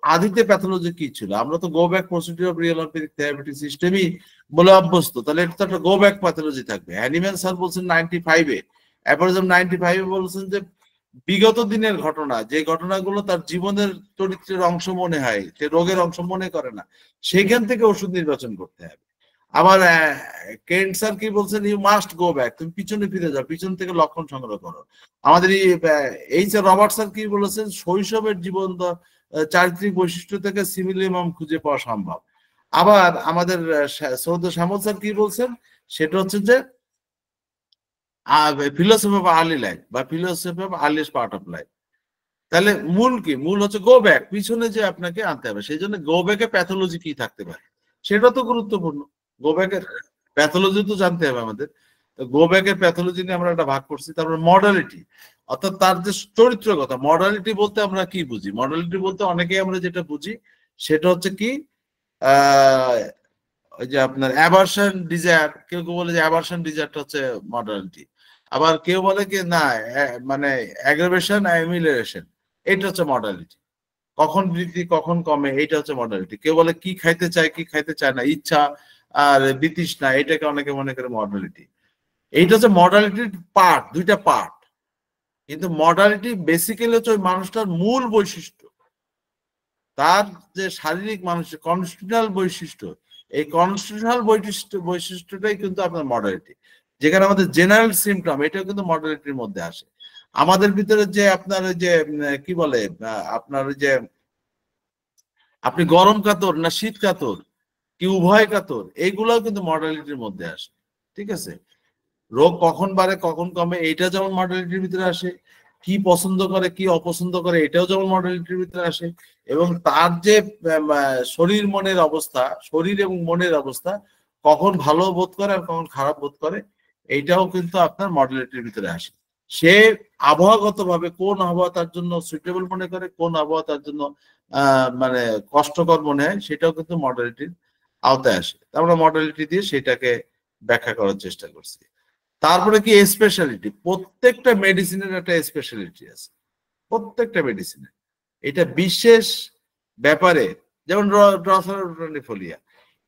আদিতে প্যাথোলজি কি ছিল? আমরা তো go back procedure of real orthopaedic therapeutic সিস্টেমই বলে অভ্যস্ত, তাহলে এটা তো একটা গো ব্যাক প্যাথোলজি থাকবে। হ্যানিম্যান স্যার বলছেন 95-এ, অ্যাপোরিজম 95-এ বলছেন যে বিগত দিনের ঘটনা, যে ঘটনাগুলো তার জীবনের চরিত্রের অংশ মনে হয়, সে রোগের অংশ মনে করে না, সেখান থেকে ওষুধ নির্বাচন করতে হবে। আবার কেন্ট স্যার কি বলছেন? ইউ মাস্ট গো ব্যাক, তুমি পিছনে ফিরে যাও, পিছন থেকে লক্ষণ সংগ্রহ করো। আমাদের এইচ আর রবার্ট স্যার কি বলেছেন? শৈশবের জীবন চারিত্রিক বৈশিষ্ট্য থেকে সিমিলিয়াম খুঁজে পাওয়া সম্ভব। আবার আমাদের সৌদ শ্যামল স্যার কি বলছেন? সেটা হচ্ছে যে ফিলোসফি অফ আর্লি লাইফ বা philosophy of earliest part of life. তাহলে মূল কি? মূল হচ্ছে গো ব্যাক, পিছনে যে আপনাকে আনতে হবে। সেই জন্য গো ব্যাকে প্যাথোলজি কি থাকতে পারে সেটা তো গুরুত্বপূর্ণ। গো ব্যাকের প্যাথোলজি তো জানতে হবে আমাদের। গো ব্যাকের প্যাথোলজি নিয়ে আমরা একটা ভাগ করছি। তারপরে মডালিটি, অর্থাৎ তার যে চরিত্রগত। মডালিটি বলতে আমরা কি বুঝি? মডালিটি বলতে অনেকেই আমরা যেটা বুঝি সেটা হচ্ছে কি ওই যে আপনার অ্যাভারশন ডিজায়ার, কেউ কেউ বলে যে অ্যাভারশন ডিজায়ারটা হচ্ছে মডালিটি, আবার কেউ বলে কি না মানে অ্যাগ্রাভেশন অ্যামিলিয়ারেশন, এটা হচ্ছে মডালিটি। কখন বৃদ্ধি কখন কমে, এটা হচ্ছে মডালিটি। কেউ বলে কি খাইতে চায় কি খাইতে চায় না, ইচ্ছা আর বিতৃষ্ণা, এটাকে অনেকে মনে করে মডালিটি। এইটা হচ্ছে মডালিটির পার্ট, দুইটা পার্ট। কিন্তু মডালিটি বেসিক্যালি হচ্ছে ওই মানুষটার মূল বৈশিষ্ট্য, তার যে শারীরিক মানুষের কনস্টিটিউশনাল বৈশিষ্ট্য, এই কনস্টিটিউশনাল বৈশিষ্ট্যটাই কিন্তু আপনার মডালিটি। যেখানে আমাদের জেনারেল সিমটম, এটাও কিন্তু মডালিটির মধ্যে আসে। আমাদের ভিতরে যে আপনার ওই যে কি বলে আপনার ওই যে আপনি গরম কাতর না শীত কাতর কি উভয় কাতর, এইগুলাও কিন্তু মডালিটির মধ্যে আসে, ঠিক আছে? রোগ কখন বাড়ে কখন কমে, এইটা যেমন মডালিটির ভিতরে আসে। কি পছন্দ করে কি অপছন্দ করে, এটাও যেমন মডালিটির ভিতরে আসে। এবং তার যে শরীর মনের অবস্থা, শরীর এবং মনের অবস্থা, কখন ভালো বোধ করে আর কখন খারাপ বোধ করে, এইটাও কিন্তু আপনার মডালিটির ভিতরে আসে। সে আবহাওয়াগত ভাবে কোন আবহাওয়া তার জন্য সুইটেবল মনে করে, কোন আবহাওয়া তার জন্য মানে কষ্টকর মনে হয়, সেটাও কিন্তু মডালিটির আওতায় আসে। আমরা মডালিটি দিয়ে সেটাকে ব্যাখ্যা করার চেষ্টা করছি। তারপরে কি স্পেশালিটি, প্রত্যেকটা মেডিসিনের একটা স্পেশালিটি আছে, প্রত্যেকটা মেডিসিনের। এটা বিশেষ ব্যাপারে, যেমন ড্রসেরা রোটান্ডিফোলিয়া,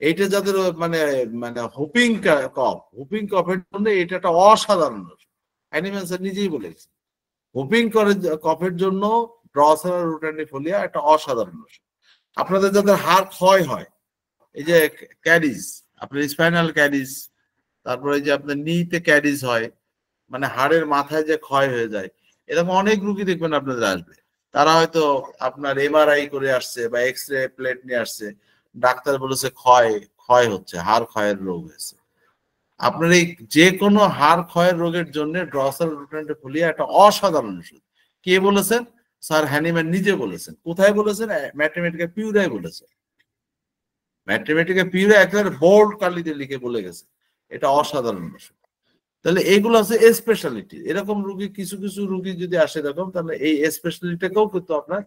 এইটা যাদের মানে মানে হুপিং কফ, হুপিং কফের জন্য এটা একটা অসাধারণ ওষুধ। অ্যানিম্যাল স্যার নিজেই বলেছে হুপিং করে কফের জন্য ড্রসেরা রোটান্ডিফোলিয়া একটা অসাধারণ ওষুধ। আপনাদের যাদের হাড় ক্ষয় হয়, এই যে ক্যারিজ, আপনার স্পাইনাল ক্যারিজ, তারপরে এই যে আপনার নিতে ক্যারিজ হয়, মানে হাড়ের মাথায় যে ক্ষয় হয়ে যায়, এরকম অনেক রুগী দেখবেন আপনাদের আসবে। তারা হয়তো আপনার এমআরআই করে আসছে বা এক্স রে প্লেট নিয়ে আসছে, ডাক্তার বলেছে ক্ষয় ক্ষয় হচ্ছে, হাড় ক্ষয়ের রোগ হয়েছে। আপনার এই যে কোনো হাড় ক্ষয়ের রোগের জন্য ড্রসাল রুটেন্টিফোলিয়া একটা অসাধারণ ওষুধ। কে বলেছেন? স্যার হ্যানিম্যান নিজে বলেছেন। কোথায় বলেছেন? ম্যাথমেটিকা পিউরায় বলেছেন। ম্যাথমেটিকা পিউরা একেবারে বোল্ড কালিতে লিখে বলে গেছে এটা অসাধারণ ওষুধ। তাহলে এইগুলো আছে স্পেশালিটি। এরকম রুগী কিছু কিছু রুগী যদি আসে এরকম, তাহলে এই স্পেশালিটিকেও কিন্তু আপনার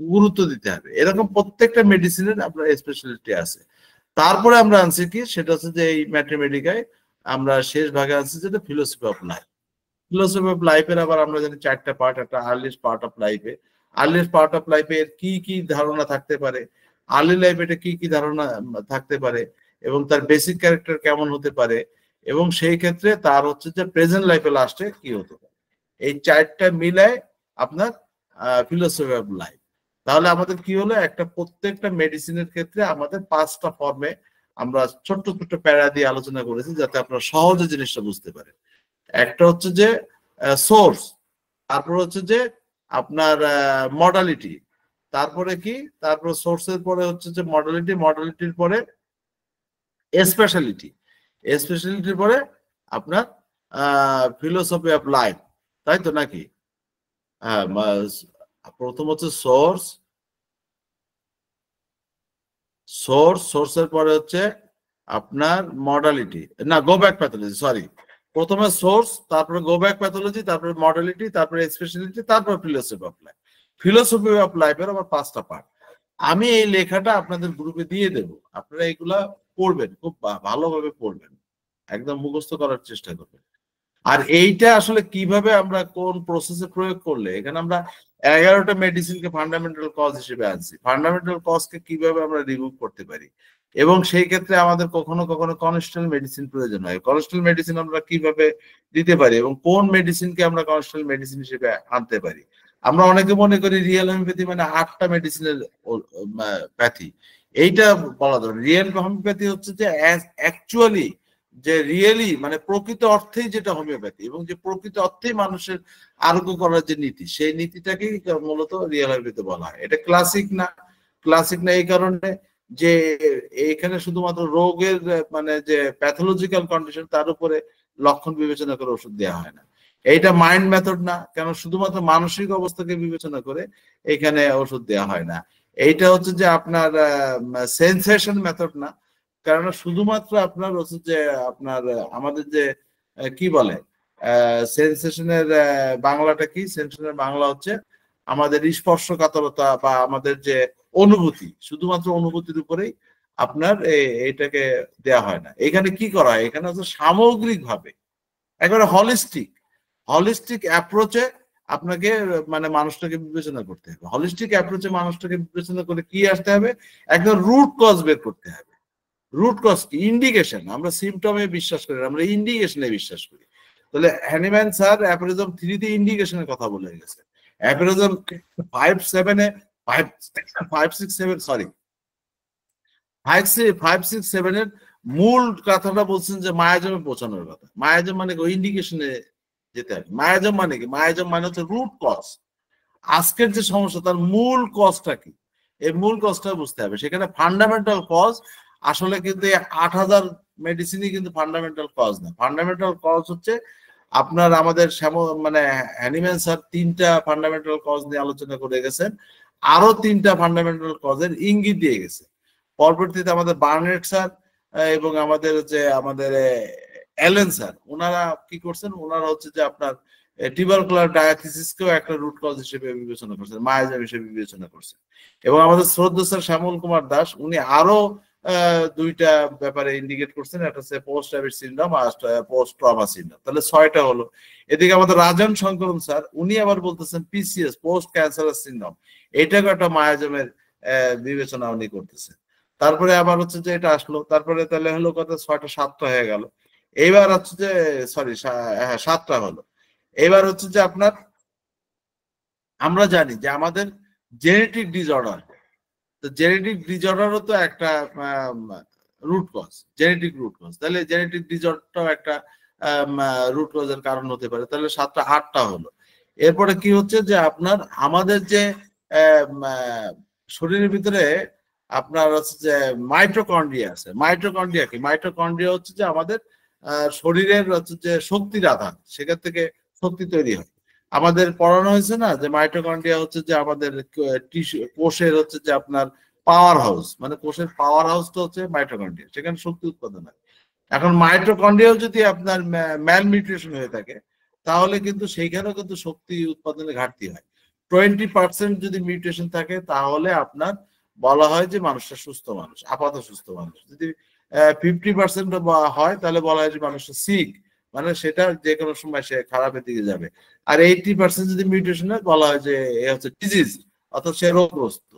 গুরুত্ব দিতে হবে। এরকম প্রত্যেকটা মেডিসিনের আপনার স্পেশালিটি আছে। তারপরে আমরা আনছি কি, সেটা হচ্ছে যে এই ম্যাথমেটিকায় আমরা শেষ ভাগে আনছি যেটা philosophy of life. Philosophy of লাইফের আবার আমরা জানি 4টা পার্ট। একটা আর্লিস্ট পার্ট অফ লাইফে, আর্লিস্ট পার্ট অফ লাইফে কি কি ধারণা থাকতে পারে, আর্লি লাইফে এটা কি কি ধারণা থাকতে পারে, এবং তার বেসিক ক্যারেক্টার কেমন হতে পারে, এবং সেই ক্ষেত্রে তার হচ্ছে যে প্রেজেন্ট লাইফে লাস্টে কি হতে পারে। এই 4টা মিলায় আপনার ফিলোসফি অফ লাইফ। তাহলে আমাদের কি হলো, একটা প্রত্যেকটা মেডিসিনের ক্ষেত্রে আমাদের 5টা ফর্মে আমরা ছোট্ট ছোট্ট প্যারা দিয়ে আলোচনা করেছি, যাতে আপনারা সহজে জিনিসটা বুঝতে পারেন। একটা হচ্ছে যে সোর্স, তারপর হচ্ছে যে আপনার মডালিটি, তারপরে কি, তারপর সোর্সের পরে হচ্ছে যে মডালিটি, মডালিটির পরে স্পেশালিটি, স্পেশালিটির পরে আপনার ফিলোসফি অফ লাইফ, তাই তো নাকি? হ্যাঁ, প্রথম হচ্ছে সোর্স, সোর্সের পরে হচ্ছে আপনার মডালিটি, না গো ব্যাক প্যাথোলজি, সরি, প্রথমে সোর্স, তারপরে গো ব্যাক প্যাথোলজি, তারপরে মডালিটি, তারপরে স্পেশালিটি, তারপরে philosophy of life. Philosophy of লাইফের আবার 5টা পার্ট। আমি এই লেখাটা আপনাদের গ্রুপে দিয়ে দেব, আপনারা এগুলা পড়বেন, খুব ভালোভাবে পড়বেন, একদম মুখস্থ করার চেষ্টা করবেন। আর এইটা আসলে কিভাবে আমরা কোন প্রসেসে প্রয়োগ করলে, এখানে আমরা 11টা মেডিসিনকে ফান্ডামেন্টাল কজ হিসেবে আনছি। ফান্ডামেন্টাল কজকে কিভাবে আমরা রিমুভ করতে পারি, এবং সেই ক্ষেত্রে আমাদের কখনো কখনো কনস্টাল মেডিসিন প্রয়োজন হয়। কনস্টাল মেডিসিন আমরা কিভাবে দিতে পারি, এবং কোন মেডিসিনকে আমরা কনস্টাল মেডিসিন হিসেবে আনতে পারি। আমরা অনেকে মনে করি রিয়েল হোমিওপ্যাথি মানে 8টা মেডিসিনের প্যাথি। এইটা বলা দরকার। রিয়েল হোমিওপ্যাথি হচ্ছে যে অ্যাকচুয়ালি যে রিয়েলি মানে প্রকৃত অর্থেই যেটা হোমিওপ্যাথি, এবং যে প্রকৃত অর্থেই মানুষের আরোগ্য করার যে নীতি, সেই নীতিটাকেই মূলত রিয়েল হোমিওপ্যাথি বলা হয়। এটা ক্লাসিক না, ক্লাসিক না এই কারণে যে এখানে শুধুমাত্র রোগের মানে যে প্যাথোলজিক্যাল কন্ডিশন তার উপরে লক্ষণ বিবেচনা করে ওষুধ দেওয়া হয় না। এইটা মাইন্ড মেথড না, কেন শুধুমাত্র মানসিক অবস্থাকে বিবেচনা করে এখানে ওষুধ দেওয়া হয় না। এইটা হচ্ছে যে আপনার সেন্সেশন মেথড না, কারণ শুধুমাত্র আপনার হচ্ছে যে আপনার আমাদের যে কি বলে সেন্সেশনের বাংলাটা কি, সেন্সেশনের বাংলা হচ্ছে আমাদের স্পর্শকাতরতা বা আমাদের যে অনুভূতি, শুধুমাত্র অনুভূতির উপরেই আপনার এটাকে দেয়া হয় না। এখানে কি করা হয়, এখানে হচ্ছে সামগ্রিক ভাবে একেবারে হলিস্টিক অ্যাপ্রোচে আপনাকে মানে মানুষটাকে বিবেচনা করতে হবে। হলিস্টিক অ্যাপ্রোচে মানুষটাকে বিবেচনা করে কি আসতে হবে, একদম রুট কজ বের করতে হবে। রুট কজ কি, ইন্ডিকেশন। আমরা সিমটমে বিশ্বাস করি, আমরা ইন্ডিকেশনে বিশ্বাস করি। তাহলে হ্যানিম্যান স্যার অ্যাপোরিজম 3 তে ইন্ডিকেশনের কথা বলে গেছে। অ্যাপোরিজম 5-7 এ 5-6-7 সরি 5-6-7 এর মূল কথাটা বলছেন যে মায়াজমে পৌঁছানোর কথা। মায়াজম মানে ইন্ডিকেশনে যেতে হবে। মায়াজম মানে কি, মায়াজম মানে হচ্ছে রুট কজ। আজকের যে সমস্যা তার মূল কজটা কি, এই মূল কজটা বুঝতে হবে। সেখানে ফান্ডামেন্টাল কজ আসলে কিন্তু 8000 মেডিসিনই কিন্তু ফান্ডামেন্টাল কজ না। ফান্ডামেন্টাল কজ হচ্ছে আপনার আমাদের মানে হ্যানিম্যান স্যার 3টা ফান্ডামেন্টাল কজ নিয়ে আলোচনা করে গেছেন, আরো 3টা ফান্ডামেন্টাল কজের ইঙ্গিত দিয়ে গেছে। পরবর্তীতে আমাদের বার্নেট স্যার এবং আমাদের যে আমাদের অ্যালেন স্যার, ওনারা কি করছেন, ওনারা হচ্ছে যে আপনার টিউবারকুলার ডায়াথিসিসকেও একটা রুট কজ হিসেবে বিবেচনা করছেন, মায়াজম হিসেবে বিবেচনা করছেন। এবং আমাদের শ্রদ্ধা স্যার শ্যামল কুমার দাস, উনি আরো 2টা ব্যাপারে ইন্ডিকেট করছেন, একটা হচ্ছে পোস্ট হ্যাবিট সিনড্রোম আর পোস্ট ট্রমা সিনড্রোম। তাহলে 6টা হলো। এদিকে আমাদের রাজন শঙ্করন স্যার, উনি আবার বলতেছেন পিসিএস, পোস্ট ক্যান্সারাস সিনড্রোম, এটাকে একটা মায়াজমের বিবেচনা উনি করতেছেন। তারপরে আবার হচ্ছে যে এটা আসলো, তারপরে তাহলে হলো কত, 6টা-7টা হয়ে গেল। এইবার হচ্ছে যে সরি হ্যাঁ 7টা হলো। এবার হচ্ছে যে আপনার আমরা জানি যে আমাদের জেনেটিক ডিসঅর্ডার, তো জেনেটিক ডিজঅর্ডারও তো একটা root cause, genetic root cause. তাহলে জেনেটিক ডিজঅর্ডারটাও একটা রুট কজের কারণ হতে পারে। তাহলে 7টা 8টা হলো। এরপরে কি হচ্ছে যে আপনার আমাদের যে শরীরের ভিতরে আপনার হচ্ছে যে মাইটোকন্ড্রিয়া আছে। মাইটোকন্ড্রিয়া কি? মাইটোকন্ড্রিয়া হচ্ছে যে আমাদের শরীরের হচ্ছে যে শক্তির আধার, সেখান থেকে শক্তি তৈরি হয়। আমাদের পড়ানো হয়েছে না যে মাইটোকন্ড্রিয়া হচ্ছে যে আমাদের কোষের হচ্ছে যে আপনার পাওয়ার হাউস, মানে কোষের পাওয়ার হাউসটা হচ্ছে মাইটোকন্ড্রিয়া, সেখানে শক্তি উৎপাদন হয়। এখন মাইটোকন্ড্রিয়াও যদি আপনার ম্যালনিউট্রিশন হয়ে থাকে তাহলে কিন্তু সেইখানেও কিন্তু শক্তি উৎপাদনে ঘাটতি হয়। 20% যদি মিউটেশন থাকে তাহলে আপনার বলা হয় যে মানুষটা সুস্থ মানুষ, আপাতত সুস্থ মানুষ। যদি 50% হয় তাহলে বলা হয় যে মানুষটা সিক, মানে সেটা যে কোনো সময় সে খারাপের দিকে যাবে। আর 80% যদি মিউটেশন হয় বলা হয় যে এ হচ্ছে ডিজিজ, অর্থাৎ সে রোগগ্রস্ত।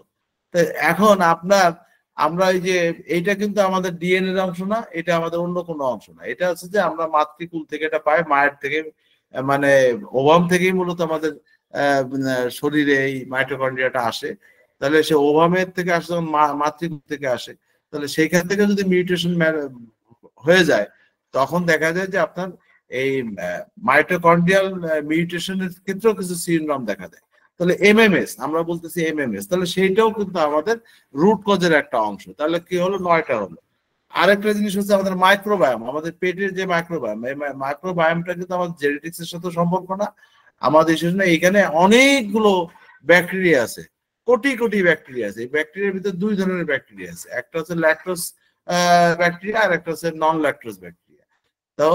এখন আপনার আমরা এই যে এইটা কিন্তু আমাদের ডিএনএর অংশ না, এটা আমাদের অন্য কোনো অংশ না। এটা হচ্ছে যে আমরা মাতৃকুল থেকে এটা পাই, মায়ের থেকে, মানে ওভাম থেকেই মূলত আমাদের শরীরে এই মাইটোকন্ড্রিয়াটা আসে। তাহলে সে ওভামের থেকে আসে, যখন মাতৃকুল থেকে আসে, তাহলে সেইখান থেকে যদি মিউটেশন হয়ে যায় তখন দেখা যায় যে আপনার এই মাইটোকন্ড্রিয়াল মিউটেশনের ক্ষেত্রেও কিছু সিনড্রোম দেখা দেয়। তাহলে এমএমএস আমরা বলতেছি এমএমএস, তাহলে সেইটাও কিন্তু আমাদের রুট কজের একটা অংশ। তাহলে কি হলো? 9টা হলো। আরেকটা জিনিস হচ্ছে আমাদের মাইক্রোবায়োম, আমাদের পেটের যে মাইক্রোবায়োম, এই মাইক্রোবায়োমটা কিন্তু আমাদের জেনেটিক্স এর সাথে সম্পর্ক না, আমাদের এখানে অনেকগুলো ব্যাকটেরিয়া আছে, কোটি কোটি ব্যাকটেরিয়া আছে। এই ব্যাকটেরিয়ার ভিতরে 2 ধরনের ব্যাকটেরিয়া আছে, একটা হচ্ছে ল্যাকটোজ ব্যাকটেরিয়া আর একটা হচ্ছে নন ল্যাকটোজ ব্যাকটেরিয়া। তো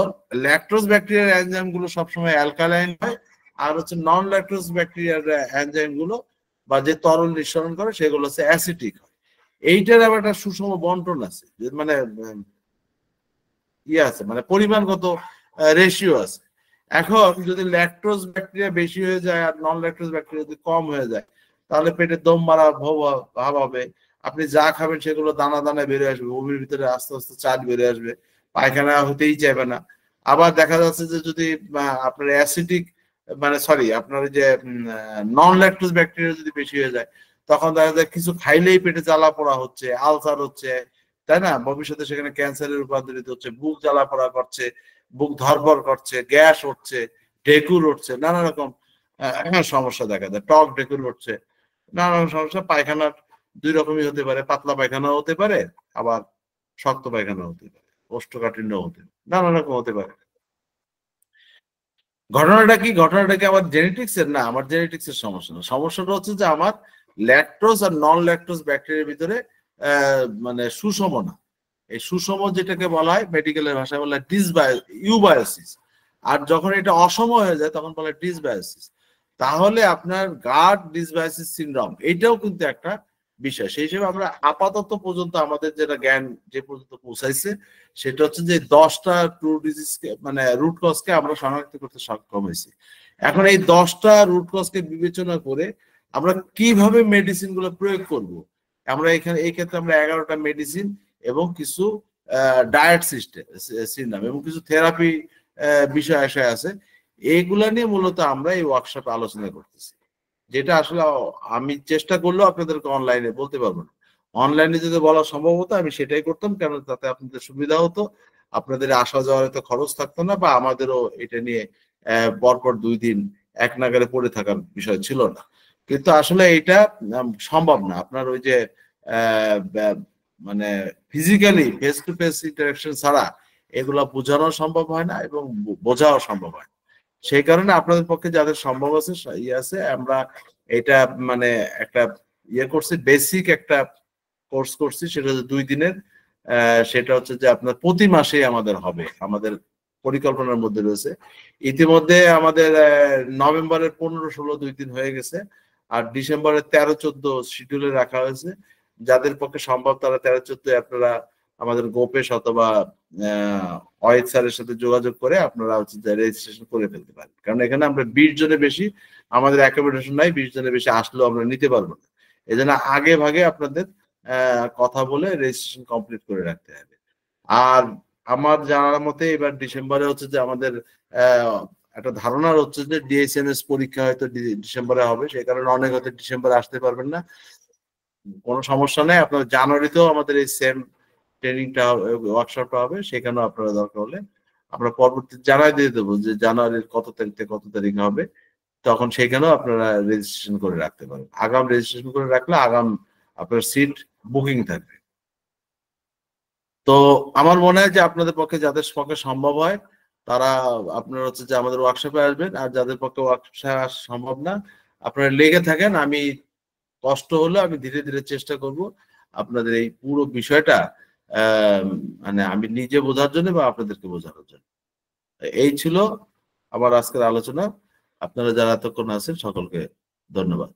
ল্যাকটোজ ব্যাকটেরিয়ার এনজাইম গুলো সবসময় অ্যালকালাইন হয়, আর হচ্ছে নন ল্যাকটোজ ব্যাকটেরিয়ার এনজাইম গুলো বা যে তরল নিঃসরণ করে সেগুলো হচ্ছে অ্যাসিটিক হয়। এইটার আবার একটা সুষম বন্টন আছে, মানে ইয়ে আছে, মানে পরিমাণগত রেশিও আছে। এখন যদি ল্যাকটোজ ব্যাকটেরিয়া বেশি হয়ে যায় আর নন ল্যাকটোজ ব্যাকটেরিয়া যদি কম হয়ে যায় তাহলে পেটে দম মারা ভাব হবে। আপনি যা খাবেন সেগুলো দানা দানায় বেরিয়ে আসবে, বমির ভিতরে আস্তে আস্তে চাট বেরিয়ে আসবে, পায়খানা হতেই চাইবে না। আবার দেখা যাচ্ছে যে যদি আপনার অ্যাসিডিক, মানে সরি আপনার যে নন ল্যাকটোজ ব্যাকটেরিয়া যদি বেশি হয়ে যায় তখন দেখা যায় কিছু খাইলেই পেটে জ্বালা পোড়া হচ্ছে, আলসার হচ্ছে, তাই না? ভবিষ্যতে সেখানে ক্যান্সারের রূপান্তরিত হচ্ছে, বুক জ্বালা পোড়া করছে, বুক ধরপড় করছে, গ্যাস হচ্ছে, ঢেকুর উঠছে, নানা রকম সমস্যা দেখা যায়, টক ঢেকুর উঠছে, নানা রকম সমস্যা। পায়খানার 2 রকমই হতে পারে, পাতলা পায়খানা হতে পারে, আবার শক্ত পায়খানা হতে পারে, কোষ্ঠকাঠিন্য হতে পারে, নানা রকম হতে পারে। ঘটনাটা কি? ঘটনাটা কি আমার জেনেটিক্স এর? না, আমার জেনেটিক্স এর সমস্যা না। সমস্যাটা হচ্ছে যে আমার ল্যাকটোজ আর নন ল্যাকটোজ ব্যাকটেরিয়ার ভিতরে মানে সুষম না। এই সুষম যেটাকে বলা হয় মেডিকেলের ভাষায় বলা হয় ইউবায়োসিস। আর যখন এটা অসম হয়ে যায় তখন বলা হয় ডিসবায়োসিস। তাহলে আপনার গার্ড ডিসবায়োসিস সিনড্রোম এটাও কিন্তু একটা বিষয়। সেই হিসেবে আমরা আপাতত পর্যন্ত আমাদের যেটা জ্ঞান যে পর্যন্ত পৌঁছাইছে সেটা হচ্ছে যে 10টা ট্রু ডিজিজকে, মানে রুট কজকে আমরা শনাক্ত করতে সক্ষম হয়েছি। এখন এই 10টা রুট কজকে বিবেচনা করে আমরা কিভাবে মেডিসিন গুলো প্রয়োগ করব, আমরা এখানে এই ক্ষেত্রে আমরা 11টা মেডিসিন এবং কিছু ডায়েট সিস্টেম এবং কিছু থেরাপি বিষয় আশয় আছে, এইগুলা নিয়ে মূলত আমরা এই ওয়ার্কশপে আলোচনা করতেছি। যেটা আসলে আমি চেষ্টা করলেও আপনাদেরকে অনলাইনে বলতে পারবো না। অনলাইনে যদি বলা সম্ভব হতো আমি সেটাই করতাম, কেন তাতে আপনাদের সুবিধা হতো, আপনাদের আসা যাওয়ার এত খরচ থাকতো না, বা আমাদেরও এটা নিয়ে পরপর 2 দিন এক নাগারে পড়ে থাকার বিষয় ছিল না। কিন্তু আসলে এটা সম্ভব না। আপনার ওই যে মানে physically face to face interaction ছাড়া এগুলা বোঝানো সম্ভব হয় না এবং বোঝাও সম্ভব হয় না। সেই কারণে আপনাদের পক্ষে যাদের সম্ভব আছে আছে আমরা এটা মানে একটা করছি, বেসিক একটা কোর্স করছি, সেটা হচ্ছে 2 দিনের। সেটা হচ্ছে যে আপনার প্রতি মাসে আমাদের হবে, আমাদের পরিকল্পনার মধ্যে রয়েছে। ইতিমধ্যে আমাদের নভেম্বরের 15-16 2 দিন হয়ে গেছে, আর ডিসেম্বরের 13-14 শিডিউলে রাখা হয়েছে। যাদের পক্ষে সম্ভব তারা 13-14 আপনারা আমাদের গোপেশ অথবা অয়েদ স্যারের সাথে যোগাযোগ করে আপনারা হচ্ছে রেজিস্ট্রেশন করে ফেলতে পারেন। কারণ এখানে আমরা 20 জনের বেশি আমাদের অ্যাকোমোডেশন নাই, 20 জনের বেশি আসলেও আমরা নিতে পারবো না। এই জন্য আগে ভাগে আপনাদের কথা বলে রেজিস্ট্রেশন কমপ্লিট করে রাখতে হবে। আর আমার জানার মতে এবার ডিসেম্বরে হচ্ছে যে আমাদের একটা ধারণা হচ্ছে যে ডিএসএনএস পরীক্ষা হয়তো ডিসেম্বরে হবে, সেই কারণে অনেক হয়তো ডিসেম্বরে আসতে পারবেন না। কোনো সমস্যা নেই, আপনার জানুয়ারিতেও আমাদের এই সেম ট্রেনিংটা ওয়ার্কশপটা হবে, সেখানেও আপনারা দরকার হলে আমরা পরবর্তী জানাই দিয়ে দেবো যে জানুয়ারির কত তারিখ থেকে কত তারিখ হবে, তখন সেখানেও আপনারা রেজিস্ট্রেশন করে রাখতে পারেন। আগাম রেজিস্ট্রেশন করে রাখলে আগাম আপনার সিট বুকিং থাকবে। তো আমার মনে হয় যে আপনাদের পক্ষে, যাদের পক্ষে সম্ভব হয় তারা আপনারা হচ্ছে যে আমাদের ওয়ার্কশপে আসবেন, আর যাদের পক্ষে ওয়ার্কশপে আসা সম্ভব না আপনারা লেগে থাকেন, আমি কষ্ট হলে আমি ধীরে ধীরে চেষ্টা করব আপনাদের এই পুরো বিষয়টা মানে আমি নিজে বোঝার জন্য বা আপনাদেরকে বোঝানোর জন্য। এই ছিল আমার আজকের আলোচনা। আপনারা যারা এতক্ষণ আছেন সকলকে ধন্যবাদ।